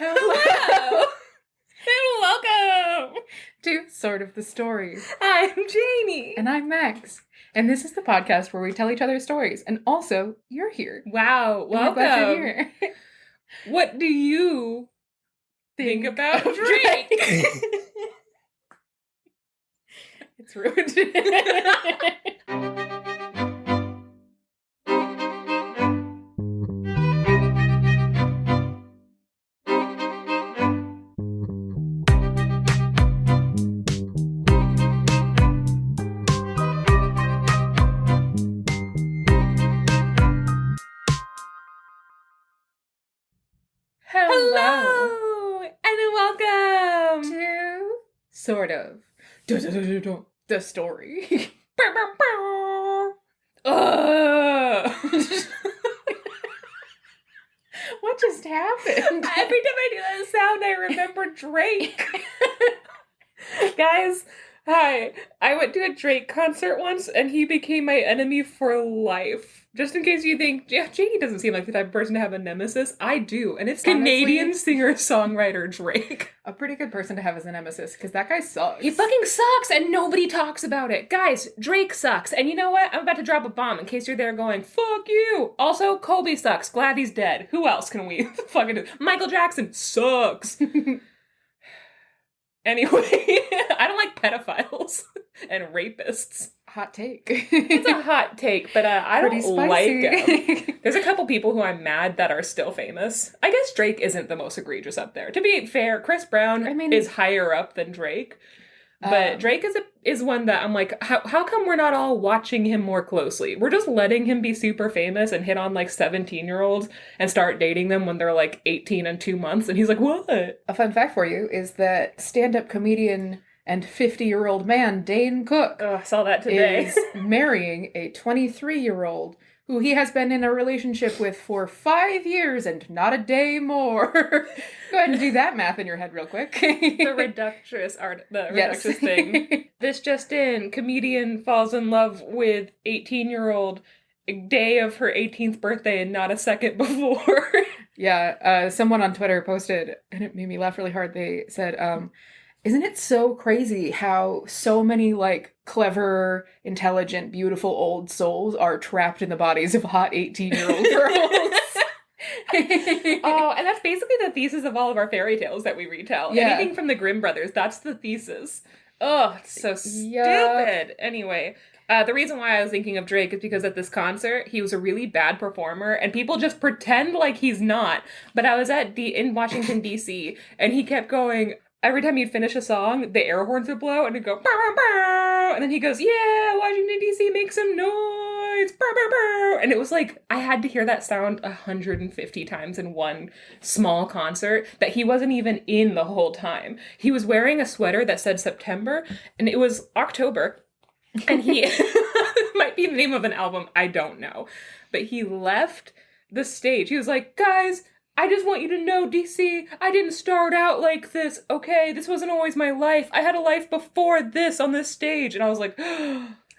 Hello! And welcome to Sort of the Story. I'm Janey. And I'm Max. And this is the podcast where we tell each other stories. And also, you're here. Wow, welcome. Glad you're here. What do you think about Drake? It's ruined. Hello! And welcome to Sort of the Story. What just happened? Every time I do that sound, I remember Drake. Guys, hi. I went to a Drake concert once, and he became my enemy for life. Just in case you think, yeah, Janey doesn't seem like the type of person to have a nemesis. I do, and it's Canadian singer-songwriter Drake. A pretty good person to have as a nemesis, because that guy sucks. He fucking sucks, and nobody talks about it. Guys, Drake sucks. And you know what? I'm about to drop a bomb in case you're there going, fuck you. Also, Kobe sucks. Glad he's dead. Who else can we fucking do? Michael Jackson sucks. Anyway, I don't like pedophiles and rapists. Hot take. It's a hot take, but I don't like them. There's a couple people who I'm mad that are still famous. I guess Drake isn't the most egregious up there. To be fair, Chris Brown is higher up than Drake. But Drake is one that I'm like, how come we're not all watching him more closely? We're just letting him be super famous and hit on like 17-year-olds and start dating them when they're like 18 and 2 months. And he's like, what? A fun fact for you is that stand-up comedian and 50-year-old man Dane Cook I saw that today. is marrying a 23-year-old who he has been in a relationship with for 5 years and not a day more. Go ahead and do that math in your head real quick. The reductress thing. This just in, comedian falls in love with 18-year-old day of her 18th birthday and not a second before. Yeah, someone on Twitter posted, and it made me laugh really hard. They said, isn't it so crazy how so many, like, clever, intelligent, beautiful old souls are trapped in the bodies of hot 18-year-old girls? Oh, and that's basically the thesis of all of our fairy tales that we retell. Yeah. Anything from the Grimm brothers, that's the thesis. Oh, it's so stupid. Anyway, the reason why I was thinking of Drake is because at this concert, he was a really bad performer, and people just pretend like he's not. But I was in Washington, D.C., and he kept going... Every time he'd finish a song, the air horns would blow, and it'd go, bow, bow, bow. And then he goes, yeah, Washington, D.C., make some noise, bow, bow, bow. And it was like, I had to hear that sound 150 times in one small concert that he wasn't even in the whole time. He was wearing a sweater that said September, and it was October, and he, might be the name of an album, I don't know. But he left the stage. He was like, guys, I just want you to know, DC, I didn't start out like this, okay? This wasn't always my life. I had a life before this on this stage. And I was like,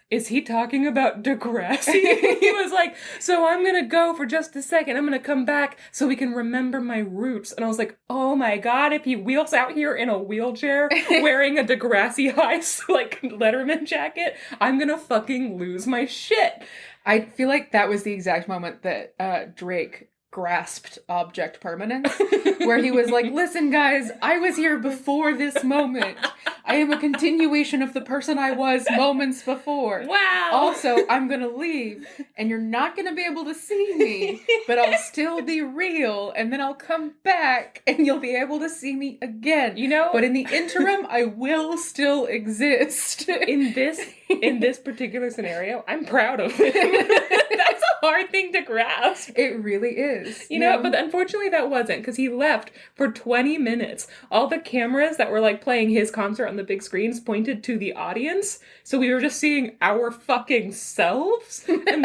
is he talking about Degrassi? He was like, so I'm gonna go for just a second. I'm gonna come back so we can remember my roots. And I was like, oh my God, if he wheels out here in a wheelchair wearing a Degrassi high, like, Letterman jacket, I'm gonna fucking lose my shit. I feel like that was the exact moment that Drake grasped object permanence, where he was like, listen guys, I was here before this moment. I am a continuation of the person I was moments before. Wow. Also, I'm gonna leave, and you're not gonna be able to see me, but I'll still be real, and then I'll come back, and you'll be able to see me again. You know? But in the interim, I will still exist. In this particular scenario, I'm proud of him. That's a hard thing to grasp. It really is. You know, but unfortunately that wasn't, because he left for 20 minutes. All the cameras that were, like, playing his concert on the big screens pointed to the audience, so we were just seeing our fucking selves. And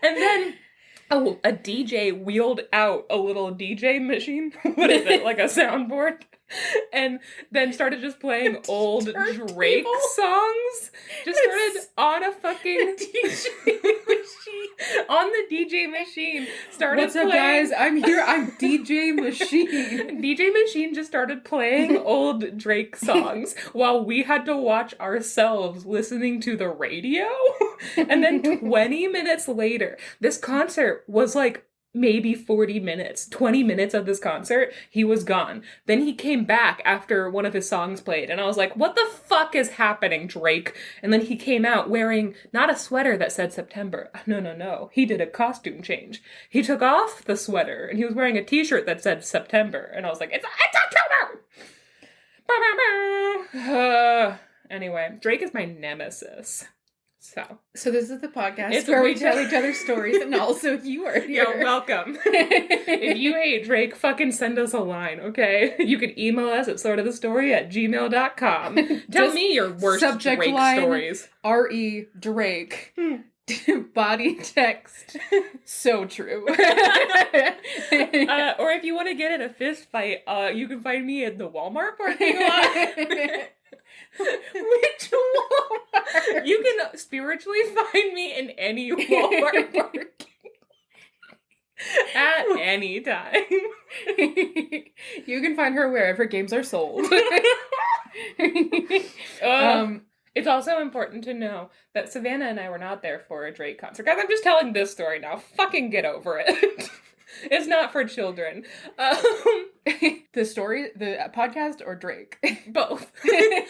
then a DJ wheeled out a little DJ machine. What is it, like a soundboard? And then started just playing old Drake songs. Just started on a fucking DJ machine. On the DJ machine. Started What's up, guys? I'm here. I'm DJ Machine. DJ Machine just started playing old Drake songs while we had to watch ourselves listening to the radio. And then 20 minutes later, this concert was like maybe 40 minutes, 20 minutes of this concert, he was gone. Then he came back after one of his songs played, and I was like, what the fuck is happening, Drake? And then he came out wearing not a sweater that said September. No. He did a costume change. He took off the sweater, and he was wearing a t-shirt that said September. And I was like, it's October! Anyway, Drake is my nemesis. So this is the podcast where we tell each other stories, and also you are here. You're welcome. If you hate Drake, fucking send us a line, okay? You can email us at sortofthestory@gmail.com. Tell me your worst Subject Drake line, stories. R.E. Drake. Body text. So true. Or if you want to get in a fist fight, you can find me at the Walmart parking lot. Which Walmart? You can spiritually find me in any Walmart parking at any time. You can find her wherever games are sold. It's also important to know that Savannah and I were not there for a Drake concert. Guys, I'm just telling this story now. Fucking get over it. It's not for children. The story, the podcast, or Drake? Both.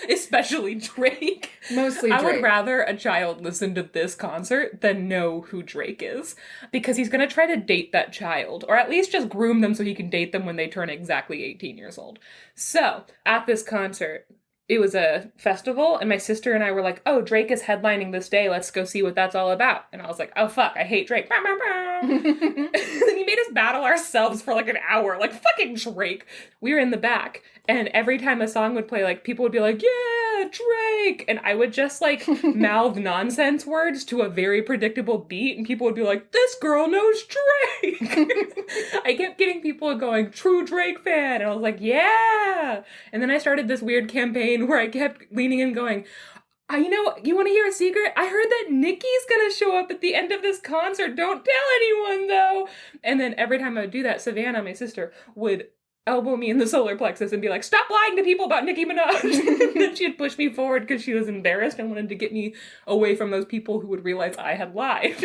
Especially Drake. Mostly Drake. I would rather a child listen to this concert than know who Drake is. Because he's going to try to date that child. Or at least just groom them so he can date them when they turn exactly 18 years old. So, at this concert, it was a festival, and my sister and I were like, oh, Drake is headlining this day, let's go see what that's all about. And I was like, oh fuck, I hate Drake. And he made us battle ourselves for like an hour, like fucking Drake. We were in the back, and every time a song would play, like people would be like, yeah, Drake, and I would just like mouth nonsense words to a very predictable beat, and people would be like, this girl knows Drake. I kept getting people going, true Drake fan, and I was like, yeah. And then I started this weird campaign where I kept leaning in going, you want to hear a secret? I heard that Nicki's gonna show up at the end of this concert. Don't tell anyone, though. And then every time I would do that, Savannah, my sister, would elbow me in the solar plexus and be like, stop lying to people about Nicki Minaj. And then she'd push me forward because she was embarrassed and wanted to get me away from those people who would realize I had lied.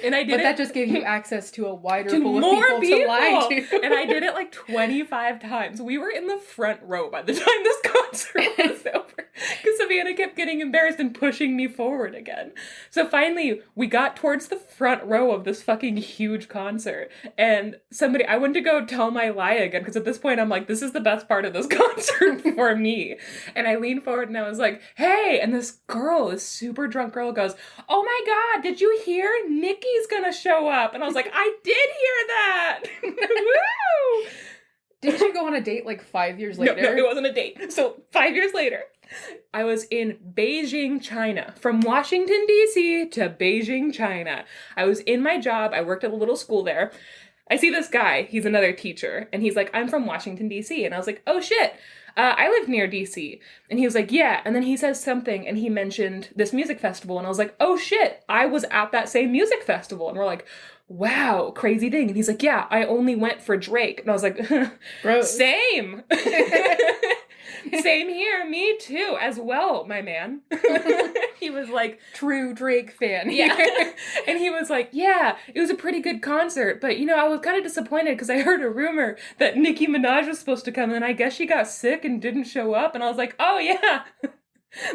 And I did But that just gave you access to a wider pool of people to lie to. And I did it like 25 times. We were in the front row by the time this concert was over. Because Savannah kept getting embarrassed and pushing me forward again. So finally, we got towards the front row of this fucking huge concert. And I went to go tell my lie again, because at this point I'm like, this is the best part of this concert for me. And I leaned forward and I was like, hey, and this super drunk girl goes, oh my god, did you hear? Nicki's gonna show up. And I was like, I did hear that. Woo! Did you go on a date like 5 years later? No, it wasn't a date. So 5 years later, I was in Beijing, China. From Washington, D.C. to Beijing, China. I was in my job. I worked at a little school there. I see this guy. He's another teacher. And he's like, I'm from Washington, D.C. And I was like, oh, shit. I live near D.C. And he was like, yeah. And then he says something, and he mentioned this music festival. And I was like, oh, shit. I was at that same music festival. And we're like, wow, crazy thing. And he's like, yeah, I only went for Drake. And I was like, same. Same here, me too, as well, my man. He was like, true Drake fan. Yeah. And he was like, yeah, it was a pretty good concert, but I was kind of disappointed because I heard a rumor that Nicki Minaj was supposed to come, and I guess she got sick and didn't show up. And I was like, oh yeah,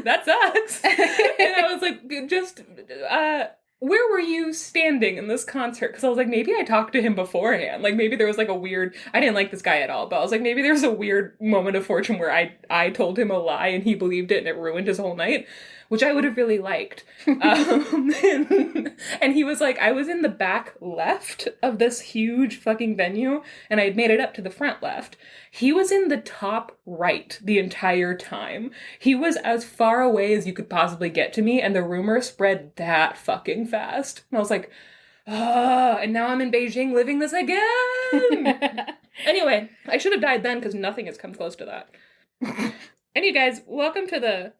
that sucks. And I was like, where were you standing in this concert? Because I was like, maybe I talked to him beforehand. Like, maybe there was like I didn't like this guy at all, but I was like, maybe there was a weird moment of fortune where I told him a lie and he believed it and it ruined his whole night, which I would have really liked. And he was like, I was in the back left of this huge fucking venue and I had made it up to the front left. He was in the top right the entire time. He was as far away as you could possibly get to me, and the rumor spread that fucking fast. And I was like, and now I'm in Beijing living this again. Anyway, I I should have died then because nothing has come close to that. And you guys, welcome to the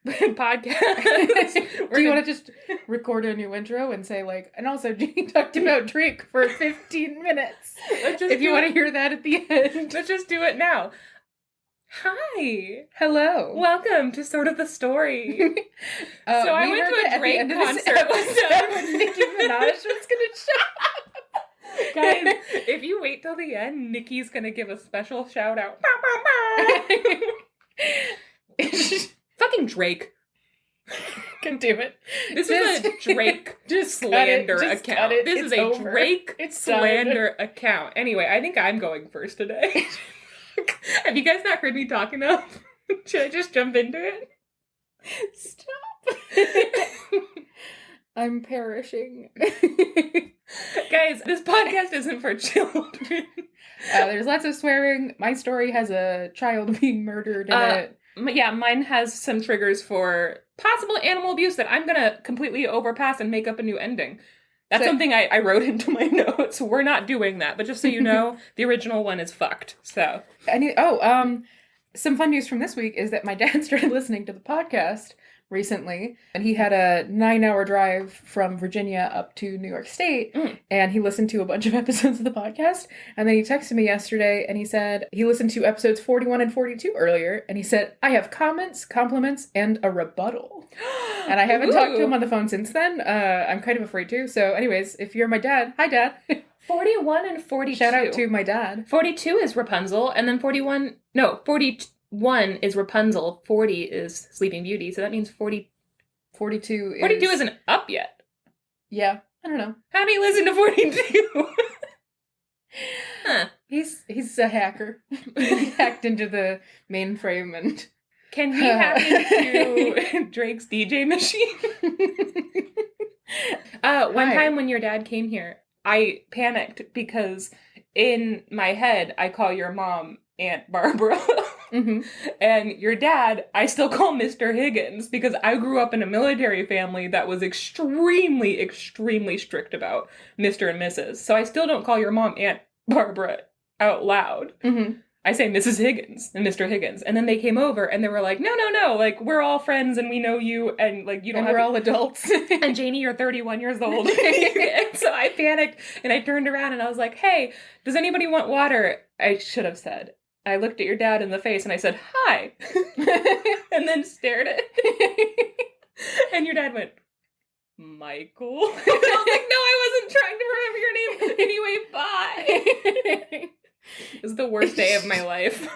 podcast. Do you want to just record a new intro and say like, and also Janey talked about Drake for 15 minutes. If you want to hear that at the end. Let's just do it now. Hi. Hello. Welcome to Sort of the Story. So I went to a Drake concert when Nicki Minaj was going to show up. Guys, if you wait till the end, Nikki's going to give a special shout out. Fucking Drake. Can do it. This is a Drake slander account. This is a Drake slander account. Anyway, I think I'm going first today. Have you guys not heard me talk enough? Should I just jump into it? Stop. I'm perishing. Guys, this podcast isn't for children. There's lots of swearing. My story has a child being murdered in it. Yeah, mine has some triggers for possible animal abuse that I'm gonna completely overpass and make up a new ending. That's something I wrote into my notes. We're not doing that, but just so you know, the original one is fucked. So, some fun news from this week is that my dad started listening to the podcast recently, and he had a 9-hour drive from Virginia up to New York State, and he listened to a bunch of episodes of the podcast, and then he texted me yesterday, and he said he listened to episodes 41 and 42 earlier, and he said, I have comments, compliments, and a rebuttal. And I haven't talked to him on the phone since then. I'm kind of afraid to. So anyways, if you're my dad, hi Dad. 41 and 42. Shout out to my dad. 42 is Rapunzel, and then 41 is Rapunzel, 40 is Sleeping Beauty, so that means 42 isn't up yet. Yeah, I don't know. How do you listen to 42? Huh. He's a hacker. He hacked into the mainframe and... Can he hack into Drake's DJ machine? One time when your dad came here, I panicked because in my head, I call your mom Aunt Barbara. Mm-hmm. And your dad, I still call Mr. Higgins because I grew up in a military family that was extremely, extremely strict about Mr. and Mrs. So I still don't call your mom Aunt Barbara out loud. Mm-hmm. I say Mrs. Higgins and Mr. Higgins. And then they came over and they were like, no, like, we're all friends and we know you and, like, you don't have... we're all adults. And Janey, you're 31 years old. And so I panicked and I turned around and I was like, hey, does anybody want water? I should have said. I looked at your dad in the face and I said, hi. And then stared at him. And your dad went, Michael. And I was like, no, I wasn't trying to remember your name. Anyway, bye. It was the worst day of my life.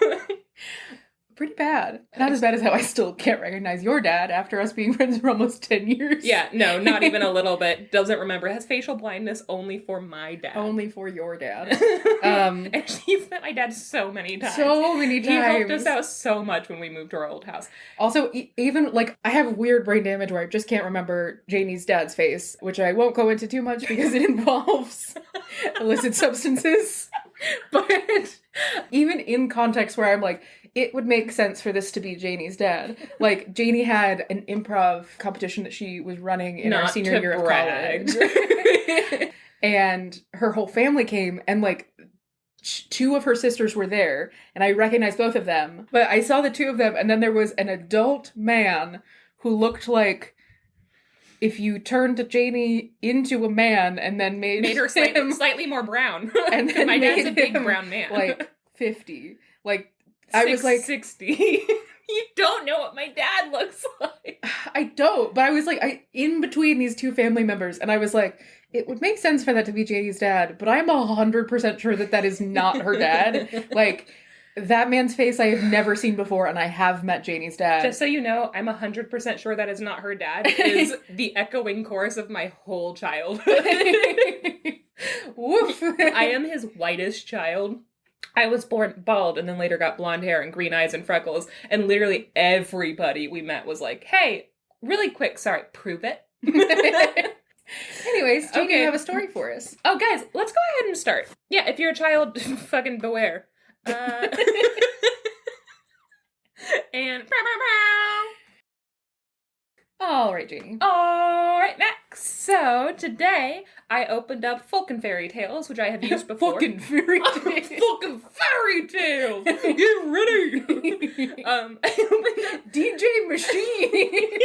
Pretty bad. Not as bad as how I still can't recognize your dad after us being friends for almost 10 years. Yeah, no, not even a little bit. Doesn't remember. Has facial blindness only for my dad. Only for your dad. And he's met my dad so many times. He helped us out so much when we moved to our old house. Also, even, like, I have weird brain damage where I just can't remember Janey's dad's face, which I won't go into too much because it involves illicit substances. But even in context where I'm like, it would make sense for this to be Janey's dad. Like, Janey had an improv competition that she was running in our senior year of college. And her whole family came, and, like, 2 of her sisters were there, and I recognized both of them. But I saw the 2 of them, and then there was an adult man who looked like if you turned Janey into a man and then made her slightly more brown. And then my dad's a big brown man. Like 50. Like, I was like 60. You don't know what my dad looks like. I don't, but I was like, in between these 2 family members, and I was like, it would make sense for that to be Janey's dad, but I'm 100% sure that is not her dad. Like, that man's face I have never seen before, and I have met Janey's dad. Just so you know, I'm 100% sure that is not her dad. It is the echoing chorus of my whole childhood. Woof. I am his whitest child. I was born bald and then later got blonde hair and green eyes and freckles. And literally everybody we met was like, hey, really quick, sorry, prove it. Anyways, Janey, you have a story for us. Oh, guys, let's go ahead and start. Yeah, if you're a child, fucking beware. And all right, Janey. All right, Max. So, today, I opened up Folk and Fairy Tales, which I have used before. Fucking fairy tales. Fucking Fairy Tales! Get ready! I opened up DJ Machine!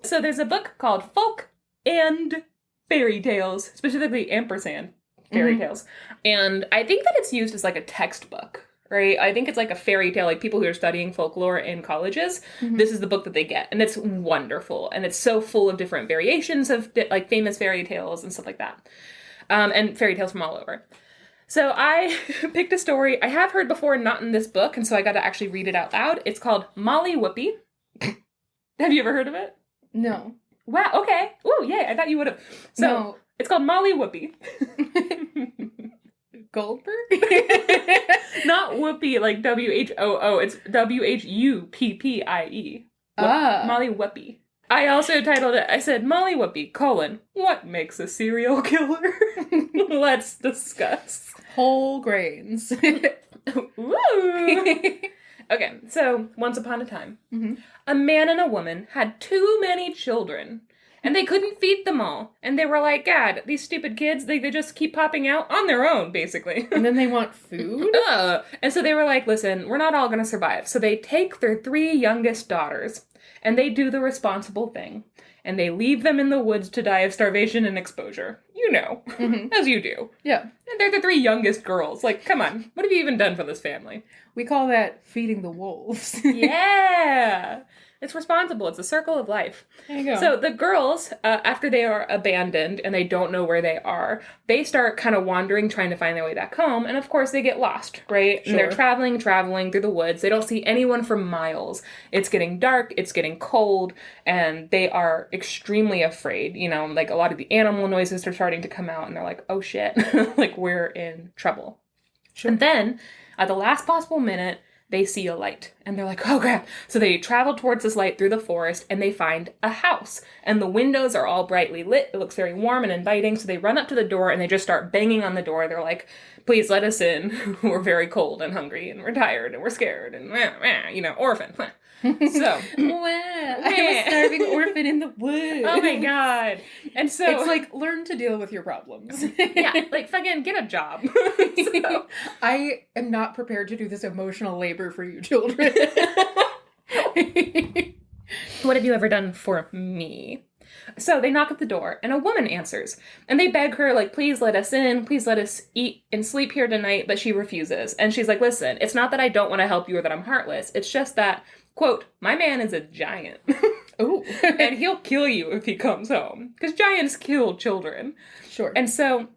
So there's a book called Folk and Fairy Tales, specifically ampersand fairy tales. And I think that it's used as like a textbook, right? I think it's like a fairy tale, like people who are studying folklore in colleges, this is the book that they get. And it's wonderful. And it's so full of different variations of like famous fairy tales and stuff like that. And fairy tales from all over. So I picked a story I have heard before, not in this book, and so I got to actually read it out loud. It's called Molly Whuppie. Have you ever heard of it? No. Wow, okay. Ooh, yay, I thought you would have. So, no. It's called Molly Whuppie. Goldberg? Not Whoopi, like W-H-O-O. It's W-H-U-P-P-I-E. Molly Whuppie. I also titled it, I said, Molly Whuppie, what makes a serial killer? Let's discuss. Whole grains. Woo! Okay, so once upon a time, a man and a woman had too many children, and they couldn't feed them all. And they were like, God, these stupid kids, they just keep popping out on their own, basically. And then they want food? And so they were like, listen, we're not all going to survive. So they take their 3 youngest daughters, and they do the responsible thing. And they leave them in the woods to die of starvation and exposure. You know, as you do. Yeah. And they're the 3 youngest girls. Like, come on, what have you even done for this family? We call that feeding the wolves. Yeah! It's responsible. It's a circle of life. There you go. So the girls, after they are abandoned and they don't know where they are, they start kind of wandering, trying to find their way back home. And of course they get lost, right? Sure. And they're traveling through the woods. They don't see anyone for miles. It's getting dark. It's getting cold. And they are extremely afraid. You know, like a lot of the animal noises are starting to come out. And they're like, oh shit, like we're in trouble. Sure. And then at the last possible minute, they see a light, and they're like, oh crap. So they travel towards this light through the forest, and they find a house. And the windows are all brightly lit. It looks very warm and inviting. So they run up to the door, and they just start banging on the door. They're like, please let us in. We're very cold and hungry, and we're tired, and we're scared, and, you know, orphan. So, I'm a starving orphan in the woods. Oh my god. And so it's like, learn to deal with your problems. Yeah, like fucking get a job. So, I am not prepared to do this emotional labor for you children. What have you ever done for me? So they knock at the door, and a woman answers. And they beg her, like, please let us in. Please let us eat and sleep here tonight. But she refuses. And she's like, listen, it's not that I don't want to help you or that I'm heartless. It's just that, quote, my man is a giant. Ooh. And he'll kill you if he comes home. Because giants kill children. Sure. And so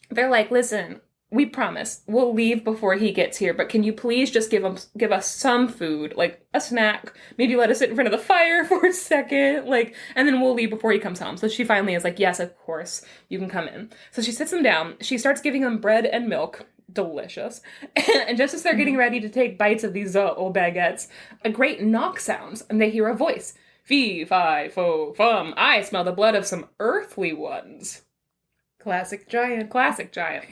they're like, listen, we promise we'll leave before he gets here, but can you please just give us some food, like a snack, maybe let us sit in front of the fire for a second, like, and then we'll leave before he comes home. So she finally is like, yes, of course, you can come in. So she sits them down, she starts giving them bread and milk, delicious, and just as they're getting ready to take bites of these old baguettes, a great knock sounds, and they hear a voice. Fee, fi, fo, fum, I smell the blood of some earthly ones. Classic giant. Classic giant.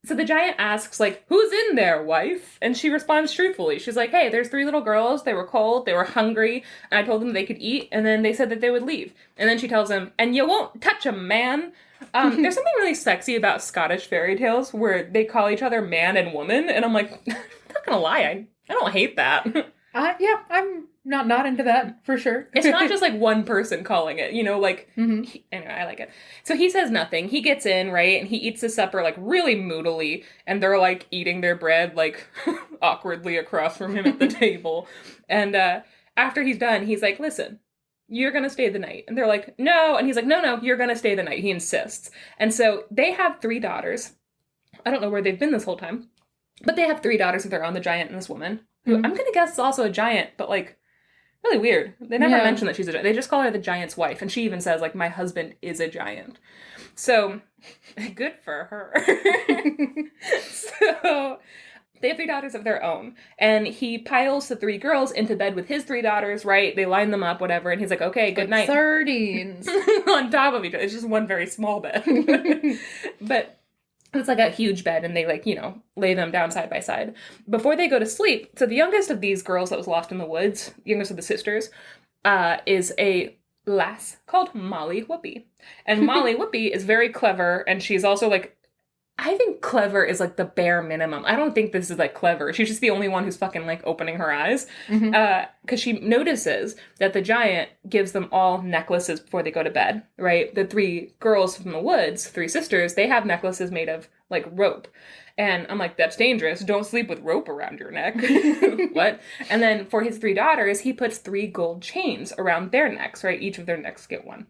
So the giant asks, like, who's in there, wife? And she responds truthfully. She's like, hey, there's 3 little girls. They were cold. They were hungry. And I told them they could eat. And then they said that they would leave. And then she tells him, and you won't touch 'em, man. There's something really sexy about Scottish fairy tales where they call each other man and woman. And I'm like, I'm not gonna lie. I don't hate that. Yeah, I'm not into that, for sure. It's not just like one person calling it, you know, like, anyway, I like it. So he says nothing. He gets in, right? And he eats his supper like really moodily. And they're like eating their bread like awkwardly across from him at the table. And after he's done, he's like, listen, you're going to stay the night. And they're like, no. And he's like, no, you're going to stay the night. He insists. And so they have 3 daughters. I don't know where they've been this whole time. But they have 3 daughters of their own, the giant and this woman. Who I'm going to guess is also a giant, but like, really weird. They never mention that she's a giant. They just call her the giant's wife. And she even says, like, my husband is a giant. So, good for her. So, they have 3 daughters of their own. And he piles the 3 girls into bed with his 3 daughters, right? They line them up, whatever. And he's like, okay, good night. Sardines. On top of each other. It's just one very small bed. But It's like a huge bed, and they, like, you know, lay them down side by side. Before they go to sleep, so the youngest of these girls that was lost in the woods, the youngest of the sisters, is a lass called Molly Whuppie. And Molly Whuppie is very clever, and she's also, like, I think clever is, like, the bare minimum. I don't think this is, like, clever. She's just the only one who's fucking, like, opening her eyes. Because she notices that the giant gives them all necklaces before they go to bed, right? The 3 girls from the woods, 3 sisters, they have necklaces made of, like, rope. And I'm like, that's dangerous. Don't sleep with rope around your neck. What? And then for his 3 daughters, he puts 3 gold chains around their necks, right? Each of their necks get one.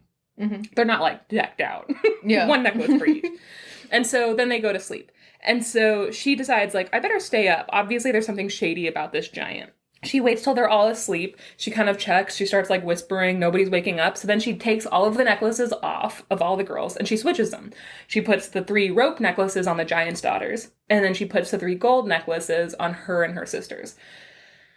They're not, like, decked out. Yeah. One necklace for each. And so then they go to sleep. And so she decides, like, I better stay up. Obviously, there's something shady about this giant. She waits till they're all asleep. She kind of checks. She starts, like, whispering. Nobody's waking up. So then she takes all of the necklaces off of all the girls, and she switches them. She puts the 3 rope necklaces on the giant's daughters, and then she puts the 3 gold necklaces on her and her sisters.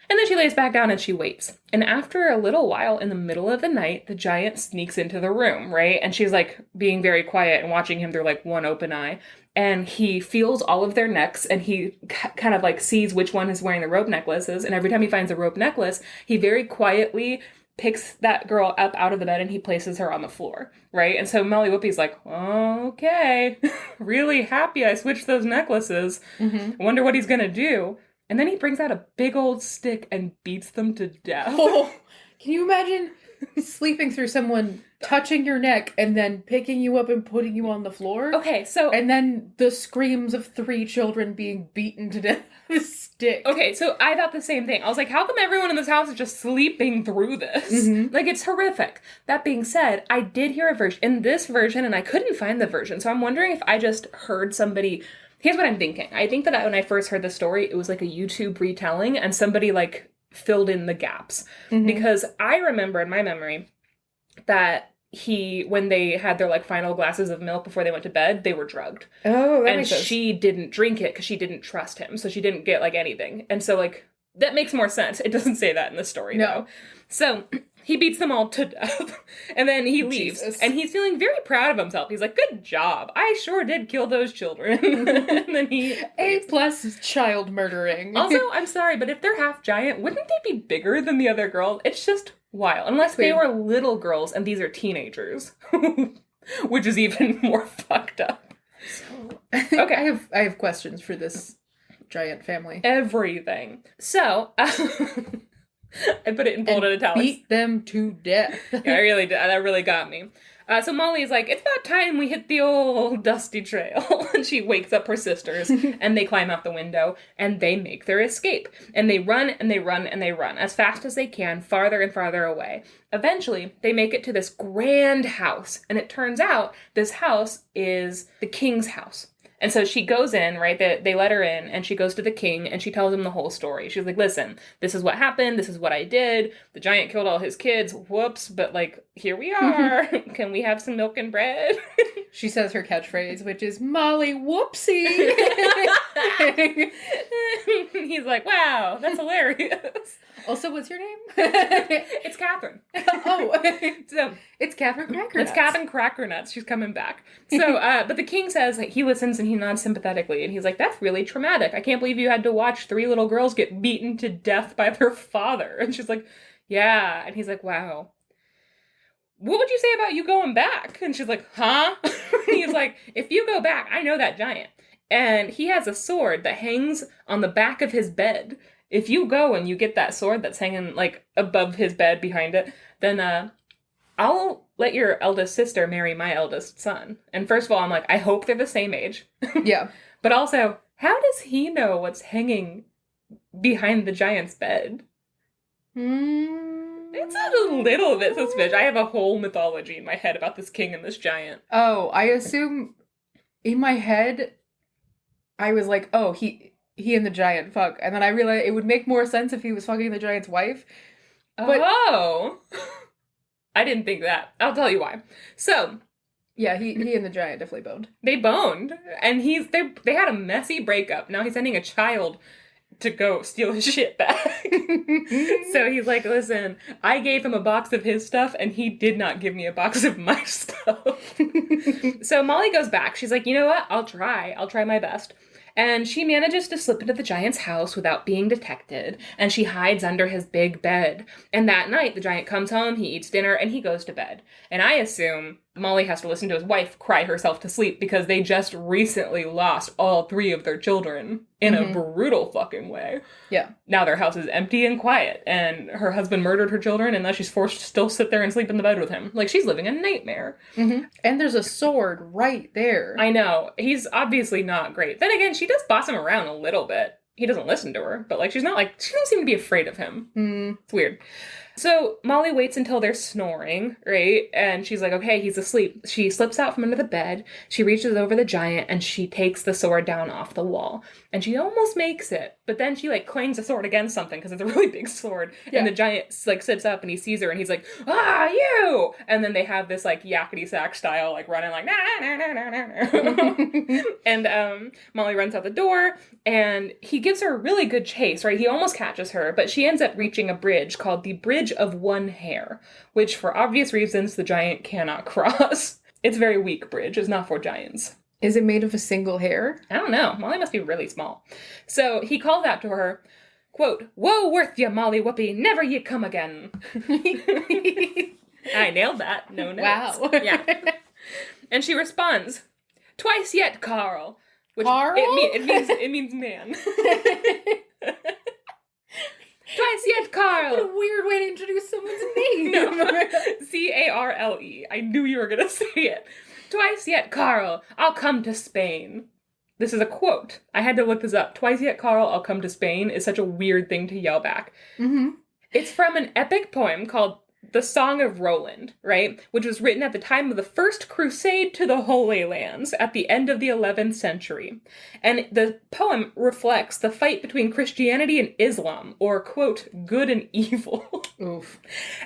And then she lays back down and she waits. And after a little while, in the middle of the night, the giant sneaks into the room, right? And she's, like, being very quiet and watching him through, like, one open eye. And he feels all of their necks, and he kind of, like, sees which one is wearing the rope necklaces. And every time he finds a rope necklace, he very quietly picks that girl up out of the bed and he places her on the floor, right? And so Molly Whuppie's like, okay, really happy I switched those necklaces. Wonder what he's gonna do. And then he brings out a big old stick and beats them to death. Oh, can you imagine sleeping through someone touching your neck and then picking you up and putting you on the floor? Okay, so... And then the screams of 3 children being beaten to death with a stick. Okay, so I thought the same thing. I was like, how come everyone in this house is just sleeping through this? Like, it's horrific. That being said, I did hear a version, in this version, and I couldn't find the version, so I'm wondering if I just heard somebody... Here's what I'm thinking. I think that when I first heard the story, it was like a YouTube retelling, and somebody, like, filled in the gaps. Because I remember in my memory that when they had their, like, final glasses of milk before they went to bed, they were drugged. Oh, that and makes sense. She didn't drink it because she didn't trust him, so she didn't get, like, anything. And so, like, that makes more sense. It doesn't say that in the story, though. So he beats them all to death, and then he leaves. Jesus. And he's feeling very proud of himself. He's like, good job. I sure did kill those children. And then he... A+ child murdering. Also, I'm sorry, but if they're half giant, wouldn't they be bigger than the other girls? It's just wild. Unless they were little girls and these are teenagers. Which is even more fucked up. So, okay. I have questions for this giant family. Everything. So... I put it in bold and italics. Beat them to death. Yeah, I really did. That really got me. So Molly's like, it's about time we hit the old dusty trail. And she wakes up her sisters, and they climb out the window, and they make their escape. And they run, and they run, and they run as fast as they can, farther and farther away. Eventually, they make it to this grand house. And it turns out this house is the king's house. And so she goes in, right, they let her in, and she goes to the king, and she tells him the whole story. She's like, listen, this is what happened, this is what I did, the giant killed all his kids, whoops, but, like, here we are, can we have some milk and bread? She says her catchphrase, which is, Molly Whoopsie! He's like, wow, that's hilarious. Also, what's your name? It's Catherine. Oh, so it's Catherine Crackernuts. It's Catherine Crackernuts. She's coming back. So, but the king says, like, he listens and he nods sympathetically, and he's like, that's really traumatic. I can't believe you had to watch 3 little girls get beaten to death by their father. And she's like, yeah. And he's like, wow. What would you say about you going back? And she's like, huh? He's like, if you go back, I know that giant. And he has a sword that hangs on the back of his bed. If you go and you get that sword that's hanging, like, above his bed behind it, then, I'll let your eldest sister marry my eldest son. And first of all, I'm like, I hope they're the same age. Yeah. But also, how does he know what's hanging behind the giant's bed? It's a little bit suspicious. I have a whole mythology in my head about this king and this giant. Oh, I assume in my head, I was like, oh, he and the giant fuck. And then I realized it would make more sense if he was fucking the giant's wife. But, oh! I didn't think that. I'll tell you why. So... yeah, he and the giant definitely boned. They boned. And they had a messy breakup. Now he's sending a child to go steal his shit back. So he's like, listen, I gave him a box of his stuff and he did not give me a box of my stuff. So Molly goes back. She's like, you know what? I'll try my best. And she manages to slip into the giant's house without being detected, and she hides under his big bed. And that night, the giant comes home, he eats dinner, and he goes to bed. And I assume Molly has to listen to his wife cry herself to sleep because they just recently lost all 3 of their children in a brutal fucking way. Yeah. Now their house is empty and quiet, and her husband murdered her children, and now she's forced to still sit there and sleep in the bed with him. Like, she's living a nightmare. Mm-hmm. And there's a sword right there. I know. He's obviously not great. Then again, she does boss him around a little bit. He doesn't listen to her, but, like, she doesn't seem to be afraid of him. It's weird. So Molly waits until they're snoring, right? And she's like, okay, he's asleep. She slips out from under the bed. She reaches over the giant and she takes the sword down off the wall. And she almost makes it. But then she, like, clangs the sword against something because it's a really big sword. Yeah. And the giant, like, sits up and he sees her and he's like, ah, you! And then they have this, like, yakety sack style, like, running like, nah, nah, nah, nah, nah. And Molly runs out the door and he gives her a really good chase, right? He almost catches her, but she ends up reaching a bridge called the Bridge of One Hair, which for obvious reasons the giant cannot cross. It's a very weak bridge. It's not for giants. Is it made of a single hair? I don't know. Molly must be really small. So he calls out to her, quote, "Woe worth ya, Molly Whuppie, never ye come again." I nailed that. No notes. Wow. Yeah. And she responds, "Twice yet, Carl." Which Carl? It means man. Twice yet, Carl. What a weird way to introduce someone's name. No. C-A-R-L-E. I knew you were going to say it. "Twice yet, Carl, I'll come to Spain." This is a quote. I had to look this up. "Twice yet, Carl, I'll come to Spain" is such a weird thing to yell back. Mm-hmm. It's from an epic poem called The Song of Roland, right? Which was written at the time of the First Crusade to the Holy Lands at the end of the 11th century. And the poem reflects the fight between Christianity and Islam, or, quote, good and evil. Oof.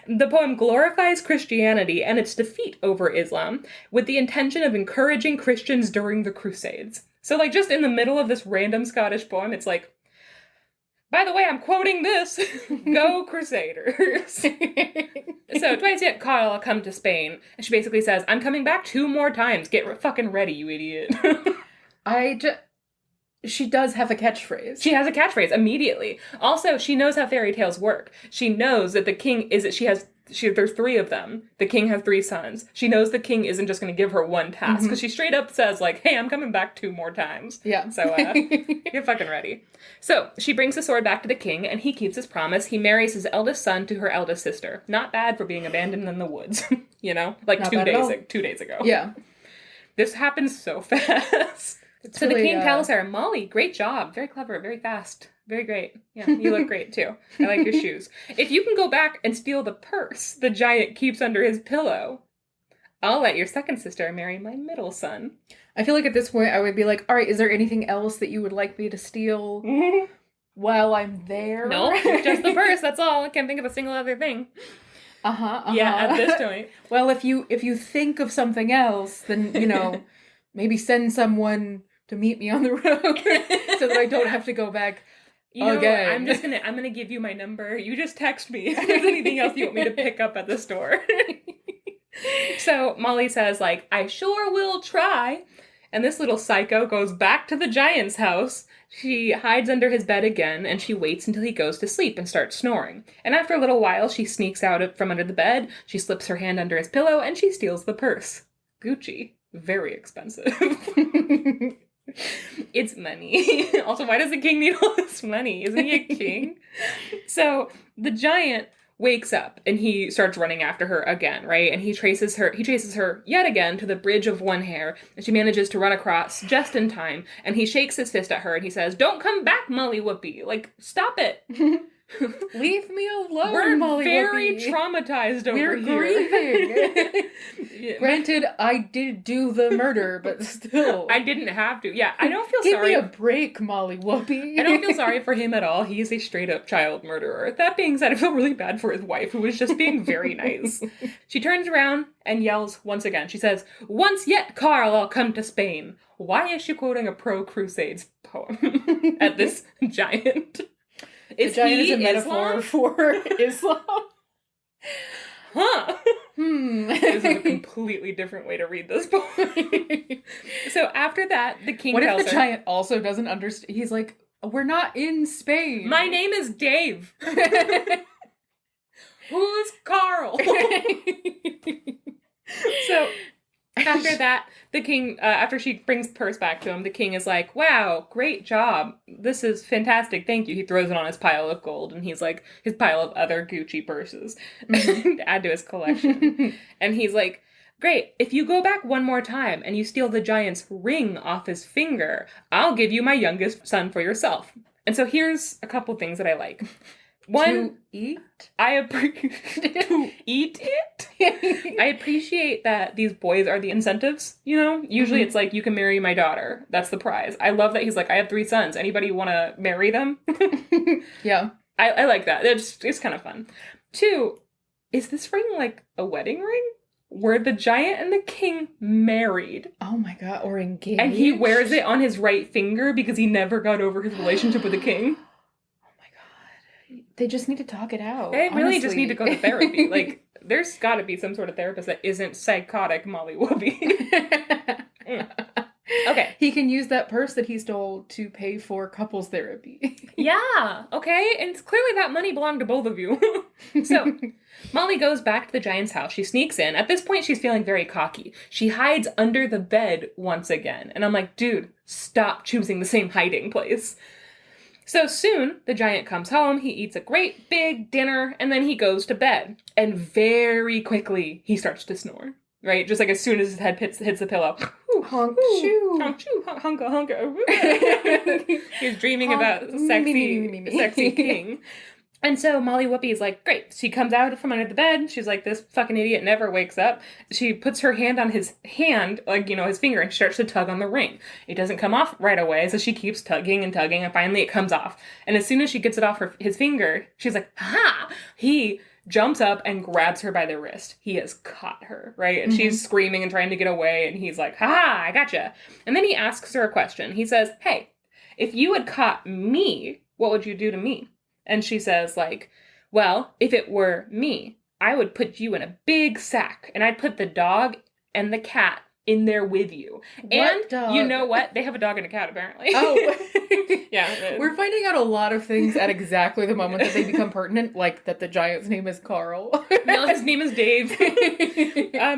The poem glorifies Christianity and its defeat over Islam with the intention of encouraging Christians during the Crusades. So, like, just in the middle of this random Scottish poem, it's like, by the way, I'm quoting this. Go Crusaders. So, "Twice yet, Carl, I'll come to Spain." And she basically says, I'm coming back 2 more times. Get fucking ready, you idiot. She does have a catchphrase. She has a catchphrase immediately. Also, she knows how fairy tales work. She knows that the king there's 3 of them. The king has 3 sons. She knows the king isn't just going to give her one task. Because she straight up says, like, hey, I'm coming back 2 more times. Yeah. So, get fucking ready. So, she brings the sword back to the king, and he keeps his promise. He marries his eldest son to her eldest sister. Not bad for being abandoned in the woods. You know? Like, 2 days ago. Yeah. This happens so fast. So really, the king tells her, "Molly, great job. Very clever, very fast. Very great. Yeah, you look great too. I like your shoes. If you can go back and steal the purse the giant keeps under his pillow, I'll let your second sister marry my middle son." I feel like at this point I would be like, all right, is there anything else that you would like me to steal while I'm there? No, just the purse. That's all. I can't think of a single other thing. Yeah, at this point. Well, if you think of something else, then, you know, maybe send someone to meet me on the road so that I don't have to go back again. I'm gonna give you my number. You just text me if there's anything else you want me to pick up at the store. So Molly says, like, I sure will try. And this little psycho goes back to the giant's house. She hides under his bed again, and she waits until he goes to sleep and starts snoring. And after a little while, she sneaks out from under the bed, she slips her hand under his pillow, and she steals the purse. Gucci. Very expensive. It's money. Also, why does the king need all this money? Isn't he a king? So the giant wakes up and he starts running after her again, right? And he chases her yet again to the Bridge of One Hair, and she manages to run across just in time, and he shakes his fist at her and he says, "Don't come back, Molly Whuppie. Like, stop it." Leave me alone, We're Molly very Whuppie. Traumatized over We're here. grieving. Granted, I did do the murder, but still. I didn't have to. Yeah, I don't feel Give sorry. Give me a break, Molly Whuppie. I don't feel sorry for him at all. He's a straight-up child murderer. That being said, I feel really bad for his wife, who was just being very nice. She turns around and yells once again. She says, "Once yet, Carl, I'll come to Spain." Why is she quoting a pro-Crusades poem at this giant. The giant is a metaphor for Islam. Huh. This is a completely different way to read this poem. So after that, the king tells her... What if the giant also doesn't understand? He's like, we're not in Spain. My name is Dave. Who's Carl? So after that, the king, after she brings the purse back to him, the king is like, wow, great job. This is fantastic. Thank you. He throws it on his pile of gold, and he's like, his pile of other Gucci purses to add to his collection. And he's like, great. If you go back one more time and you steal the giant's ring off his finger, I'll give you my youngest son for yourself. And so here's a couple things that I like. One, to eat? To eat it? I appreciate that these boys are the incentives, you know? Usually it's like, you can marry my daughter. That's the prize. I love that he's like, I have 3 sons. Anybody want to marry them? Yeah. I like that. It's kind of fun. 2, is this ring like a wedding ring? Were the giant and the king married? Oh my god, or engaged? And he wears it on his right finger because he never got over his relationship with the king? They just need to talk it out. They really just need to go to therapy. Like, there's got to be some sort of therapist that isn't psychotic Molly Whuppie. Okay. He can use that purse that he stole to pay for couples therapy. Yeah, okay. And it's clearly that money belonged to both of you. So, Molly goes back to the giant's house. She sneaks in. At this point, she's feeling very cocky. She hides under the bed once again. And I'm like, dude, stop choosing the same hiding place. So soon, the giant comes home, he eats a great big dinner, and then he goes to bed. And very quickly, he starts to snore. Right? Just like as soon as his head hits the pillow. Honk, shoo. Honk, shoo. Honka, honka. He's dreaming about sexy king. And so Molly Whuppie is like, great. She comes out from under the bed. She's like, this fucking idiot never wakes up. She puts her hand on his hand, like, you know, his finger, and starts to tug on the ring. It doesn't come off right away, so she keeps tugging and tugging, and finally it comes off. And as soon as she gets it off his finger, she's like, ha! He jumps up and grabs her by the wrist. He has caught her, right? And she's screaming and trying to get away, and he's like, ha! I gotcha. And then he asks her a question. He says, hey, if you had caught me, what would you do to me? And she says, like, well, if it were me, I would put you in a big sack, and I'd put the dog and the cat in there with you. What and dog? You know what? They have a dog and a cat, apparently. Oh. Yeah. We're finding out a lot of things at exactly the moment that they become pertinent, like that the giant's name is Carl. No, his name is Dave.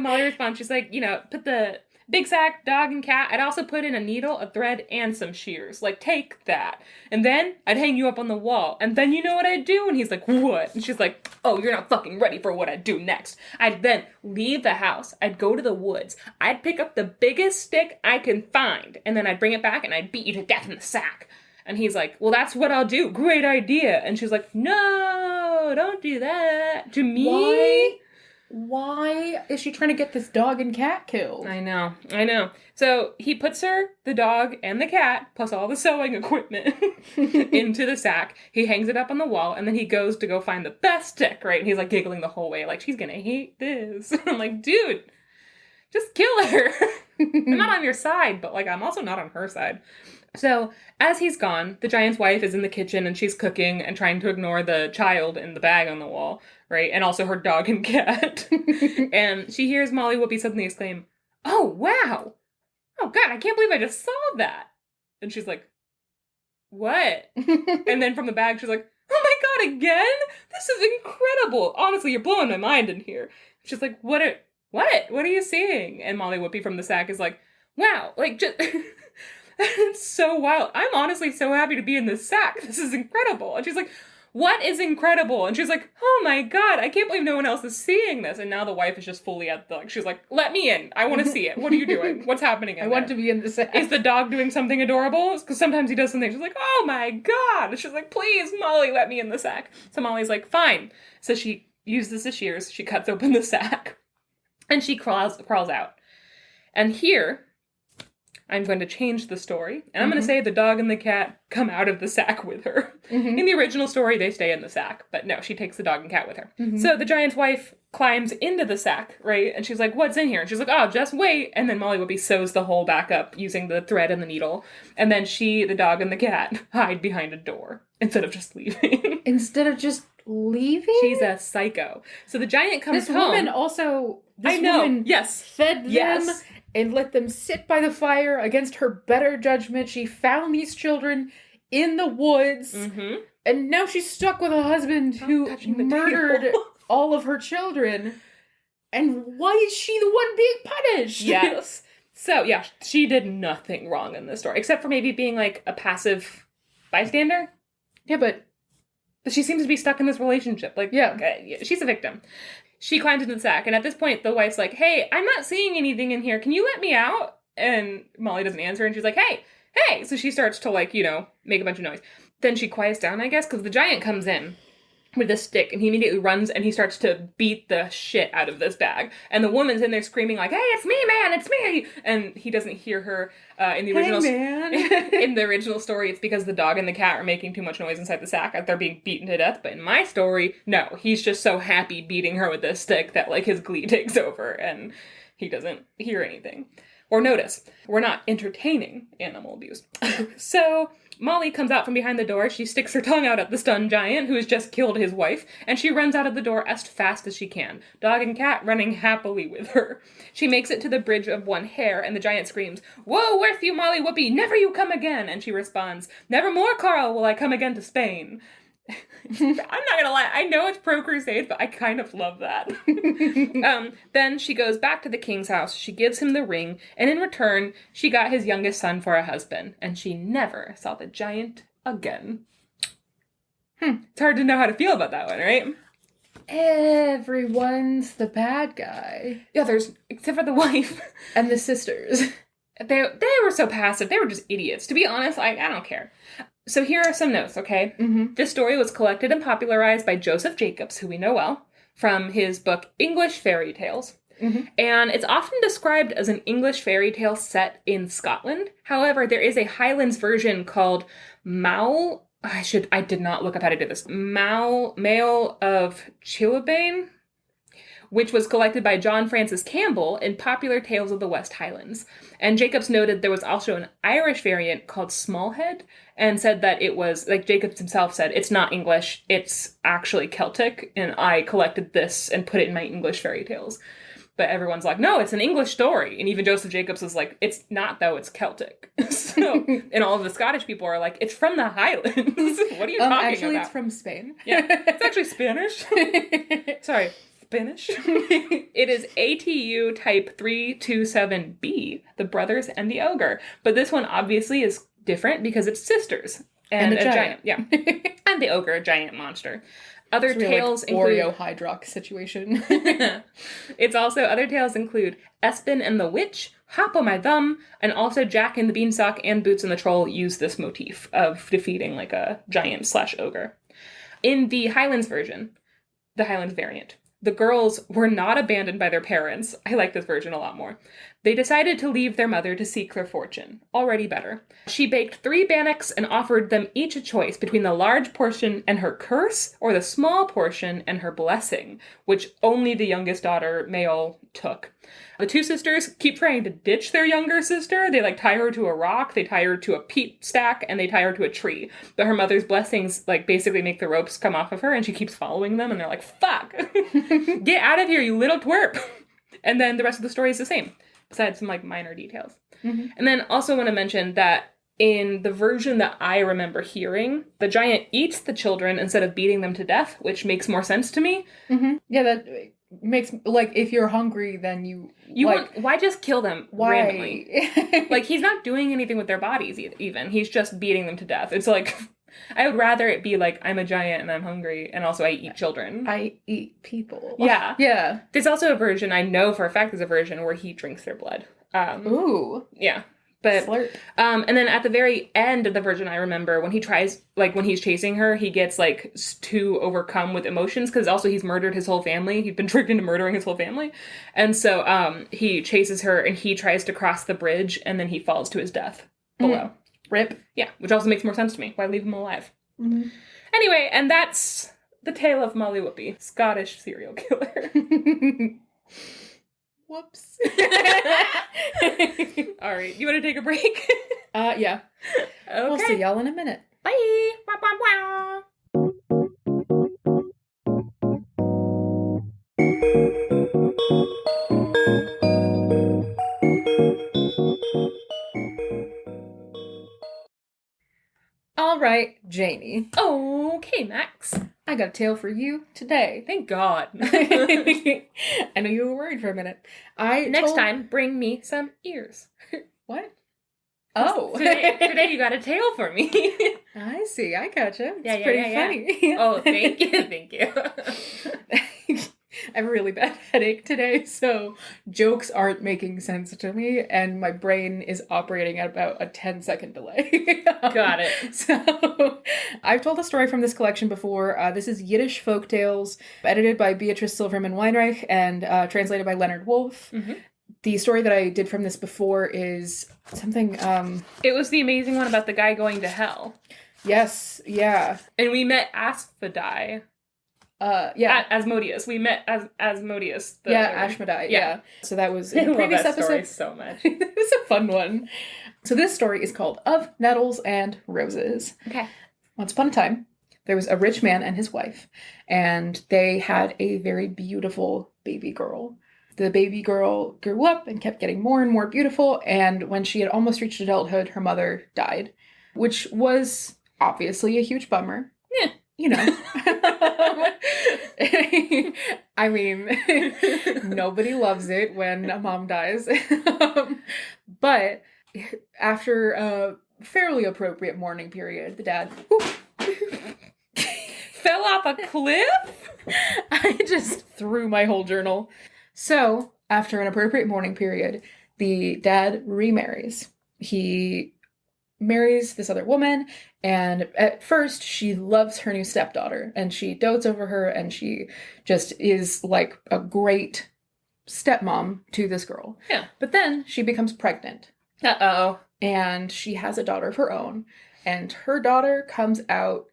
Molly responds, she's like, you know, put the big sack, dog, and cat. I'd also put in a needle, a thread, and some shears. Like, take that. And then I'd hang you up on the wall. And then you know what I'd do? And he's like, what? And she's like, oh, you're not fucking ready for what I'd do next. I'd then leave the house. I'd go to the woods. I'd pick up the biggest stick I can find. And then I'd bring it back and I'd beat you to death in the sack. And he's like, well, that's what I'll do. Great idea. And she's like, no, don't do that. To me? Why is she trying to get this dog and cat killed? I know. So he puts her, the dog, and the cat, plus all the sewing equipment, into the sack. He hangs it up on the wall, and then he goes to go find the best stick, right? And he's like giggling the whole way, like, she's gonna hate this. I'm like, dude, just kill her. I'm not on your side, but like, I'm also not on her side. So, as he's gone, the giant's wife is in the kitchen and she's cooking and trying to ignore the child in the bag on the wall, right? And also her dog and cat. And she hears Molly Whuppie suddenly exclaim, oh, wow! Oh, God, I can't believe I just saw that! And she's like, what? And then from the bag, she's like, oh my God, again? This is incredible! Honestly, you're blowing my mind in here. She's like, what are you seeing? And Molly Whuppie from the sack is like, wow, like, just... It's so wild. I'm honestly so happy to be in this sack. This is incredible. And she's like, what is incredible? And she's like, oh my God, I can't believe no one else is seeing this. And now the wife is just fully at the, like, she's like, let me in. I want to see it. What are you doing? What's happening in I want to be in the sack. Is the dog doing something adorable? Because sometimes he does something. She's like, oh my God. And she's like, please, Molly, let me in the sack. So Molly's like, fine. So she uses the shears. She cuts open the sack. And she crawls out. And here... I'm going to change the story, and I'm going to say the dog and the cat come out of the sack with her. In the original story, they stay in the sack, but no, she takes the dog and cat with her. So the giant's wife climbs into the sack, right? And she's like, what's in here? And she's like, oh, just wait. And then Molly Whuppie sews the hole back up using the thread and the needle. And then she, the dog, and the cat hide behind a door instead of just leaving. Instead of just leaving? She's a psycho. So the giant comes home. This woman also... fed them and let them sit by the fire against her better judgment. She found these children in the woods. And now she's stuck with a husband who murdered all of her children. And why is she the one being punished? Yes. So, yeah, she did nothing wrong in this story, except for maybe being, like, a passive bystander. Yeah, but she seems to be stuck in this relationship. Like, she's a victim. She climbs into the sack, and at this point, the wife's like, hey, I'm not seeing anything in here. Can you let me out? And Molly doesn't answer, and she's like, hey! So she starts to, like, make a bunch of noise. Then she quiets down, I guess, because the giant comes in with a stick, and he immediately runs, and he starts to beat the shit out of this bag. And the woman's in there screaming, like, hey, it's me, man, it's me! And he doesn't hear her in the original... Hey, man! In the original story, it's because the dog and the cat are making too much noise inside the sack. They're being beaten to death. But in my story, no. He's just so happy beating her with this stick that, like, his glee takes over, and he doesn't hear anything. Or notice. We're not entertaining animal abuse. So... Molly comes out from behind the door, she sticks her tongue out at the stunned giant, who has just killed his wife, and she runs out of the door as fast as she can, dog and cat running happily with her. She makes it to the bridge of one hair, and the giant screams, "Woe worth you, Molly Whuppie, never you come again!" And she responds, "Nevermore, Carl, will I come again to Spain." I'm not gonna lie, I know it's pro-crusade, but I kind of love that. Then she goes back to the king's house, she gives him the ring, and in return, she got his youngest son for a husband, and she never saw the giant again. It's hard to know how to feel about that one, right? Everyone's the bad guy. Yeah, except for the wife. And the sisters. They were so passive, they were just idiots. To be honest, I don't care. So here are some notes, okay? This story was collected and popularized by Joseph Jacobs, who we know well, from his book English Fairy Tales. And it's often described as an English fairy tale set in Scotland. However, there is a Highlands version called Maul. I did not look up how to do this. Mail of Chilibane, which was collected by John Francis Campbell in Popular Tales of the West Highlands. And Jacobs noted there was also an Irish variant called Smallhead, and said that it was, like Jacobs himself said, it's not English, it's actually Celtic, and I collected this and put it in my English fairy tales. But everyone's like, no, it's an English story. And even Joseph Jacobs was like, it's not, though, it's Celtic. So, and all of the Scottish people are like, it's from the Highlands. What are you talking about? Actually, it's from Spain. Yeah, it's actually Spanish. Sorry. Spanish. It is ATU type 327B, The Brothers and the Ogre. But this one obviously is different because it's sisters. And a giant. Yeah. And the ogre, a giant monster. Other tales include... Oreo Hydrox situation. Other tales include Espen and the Witch, Hop o' My Thumb, and also Jack and the Beanstalk and Boots and the Troll use this motif of defeating like a giant/ogre. In the Highlands version, the Highlands variant, the girls were not abandoned by their parents. I like this version a lot more. They decided to leave their mother to seek their fortune. Already better. She baked 3 bannocks and offered them each a choice between the large portion and her curse or the small portion and her blessing, which only the youngest daughter, Mael, took. The 2 sisters keep trying to ditch their younger sister. They tie her to a rock, they tie her to a peat stack, and they tie her to a tree. But her mother's blessings basically make the ropes come off of her, and she keeps following them, and they're like, fuck! Get out of here, you little twerp! And then the rest of the story is the same, besides some minor details. Mm-hmm. And then also want to mention that in the version that I remember hearing, the giant eats the children instead of beating them to death, which makes more sense to me. Mm-hmm. Yeah, that makes, if you're hungry, then why just kill them randomly? He's not doing anything with their bodies even. He's just beating them to death. It's I would rather it be I'm a giant and I'm hungry, and also I eat children. I eat people. Yeah. Yeah. There's also a version, I know for a fact there's a version where he drinks their blood. Ooh. Yeah. But, Slurp. And then at the very end of the version, I remember when he tries, like, when he's chasing her, he gets, like, too overcome with emotions, because also he's murdered his whole family. He's been tricked into murdering his whole family. And so, he chases her, and he tries to cross the bridge, and then he falls to his death below. Rip. Yeah, which also makes more sense to me. Why leave him alive? Mm-hmm. Anyway, and that's the tale of Molly Whuppie, Scottish serial killer. Whoops. All right, you want to take a break? Yeah. Okay. We'll see y'all in a minute. Bye. Wah, wah, All right, Janey. Okay, Max. I got a tale for you today. Thank God. I know you were worried for a minute. Next time, bring me some ears. What? Oh. Today you got a tale for me. I see. I gotcha. It's Yeah, pretty funny. Yeah. Oh, thank you. Thank you. I have a really bad headache today, so jokes aren't making sense to me, and my brain is operating at about a 10-second delay. Got it. So, I've told a story from this collection before. This is Yiddish Folktales, edited by Beatrice Silverman Weinreich and translated by Leonard Wolf. Mm-hmm. The story that I did from this before is something... It was the amazing one about the guy going to hell. Yes, yeah. And we met Asphodai. Yeah. Asmodeus. We met Asmodeus. Ashmedai. Yeah. So that was in the I previous love that episode. story so much. It was a fun one. So this story is called Of Nettles and Roses. Okay. Once upon a time, there was a rich man and his wife, and they had a very beautiful baby girl. The baby girl grew up and kept getting more and more beautiful, and when she had almost reached adulthood, her mother died, which was obviously a huge bummer. Yeah. You know. I mean, nobody loves it when a mom dies. But after a fairly appropriate mourning period, the dad fell off a cliff? I just threw my whole journal. So, after an appropriate mourning period, the dad remarries. He marries this other woman, and at first she loves her new stepdaughter, and she dotes over her, and she just is like a great stepmom to this girl. Yeah. But then she becomes pregnant. Uh-oh. And she has a daughter of her own, and her daughter comes out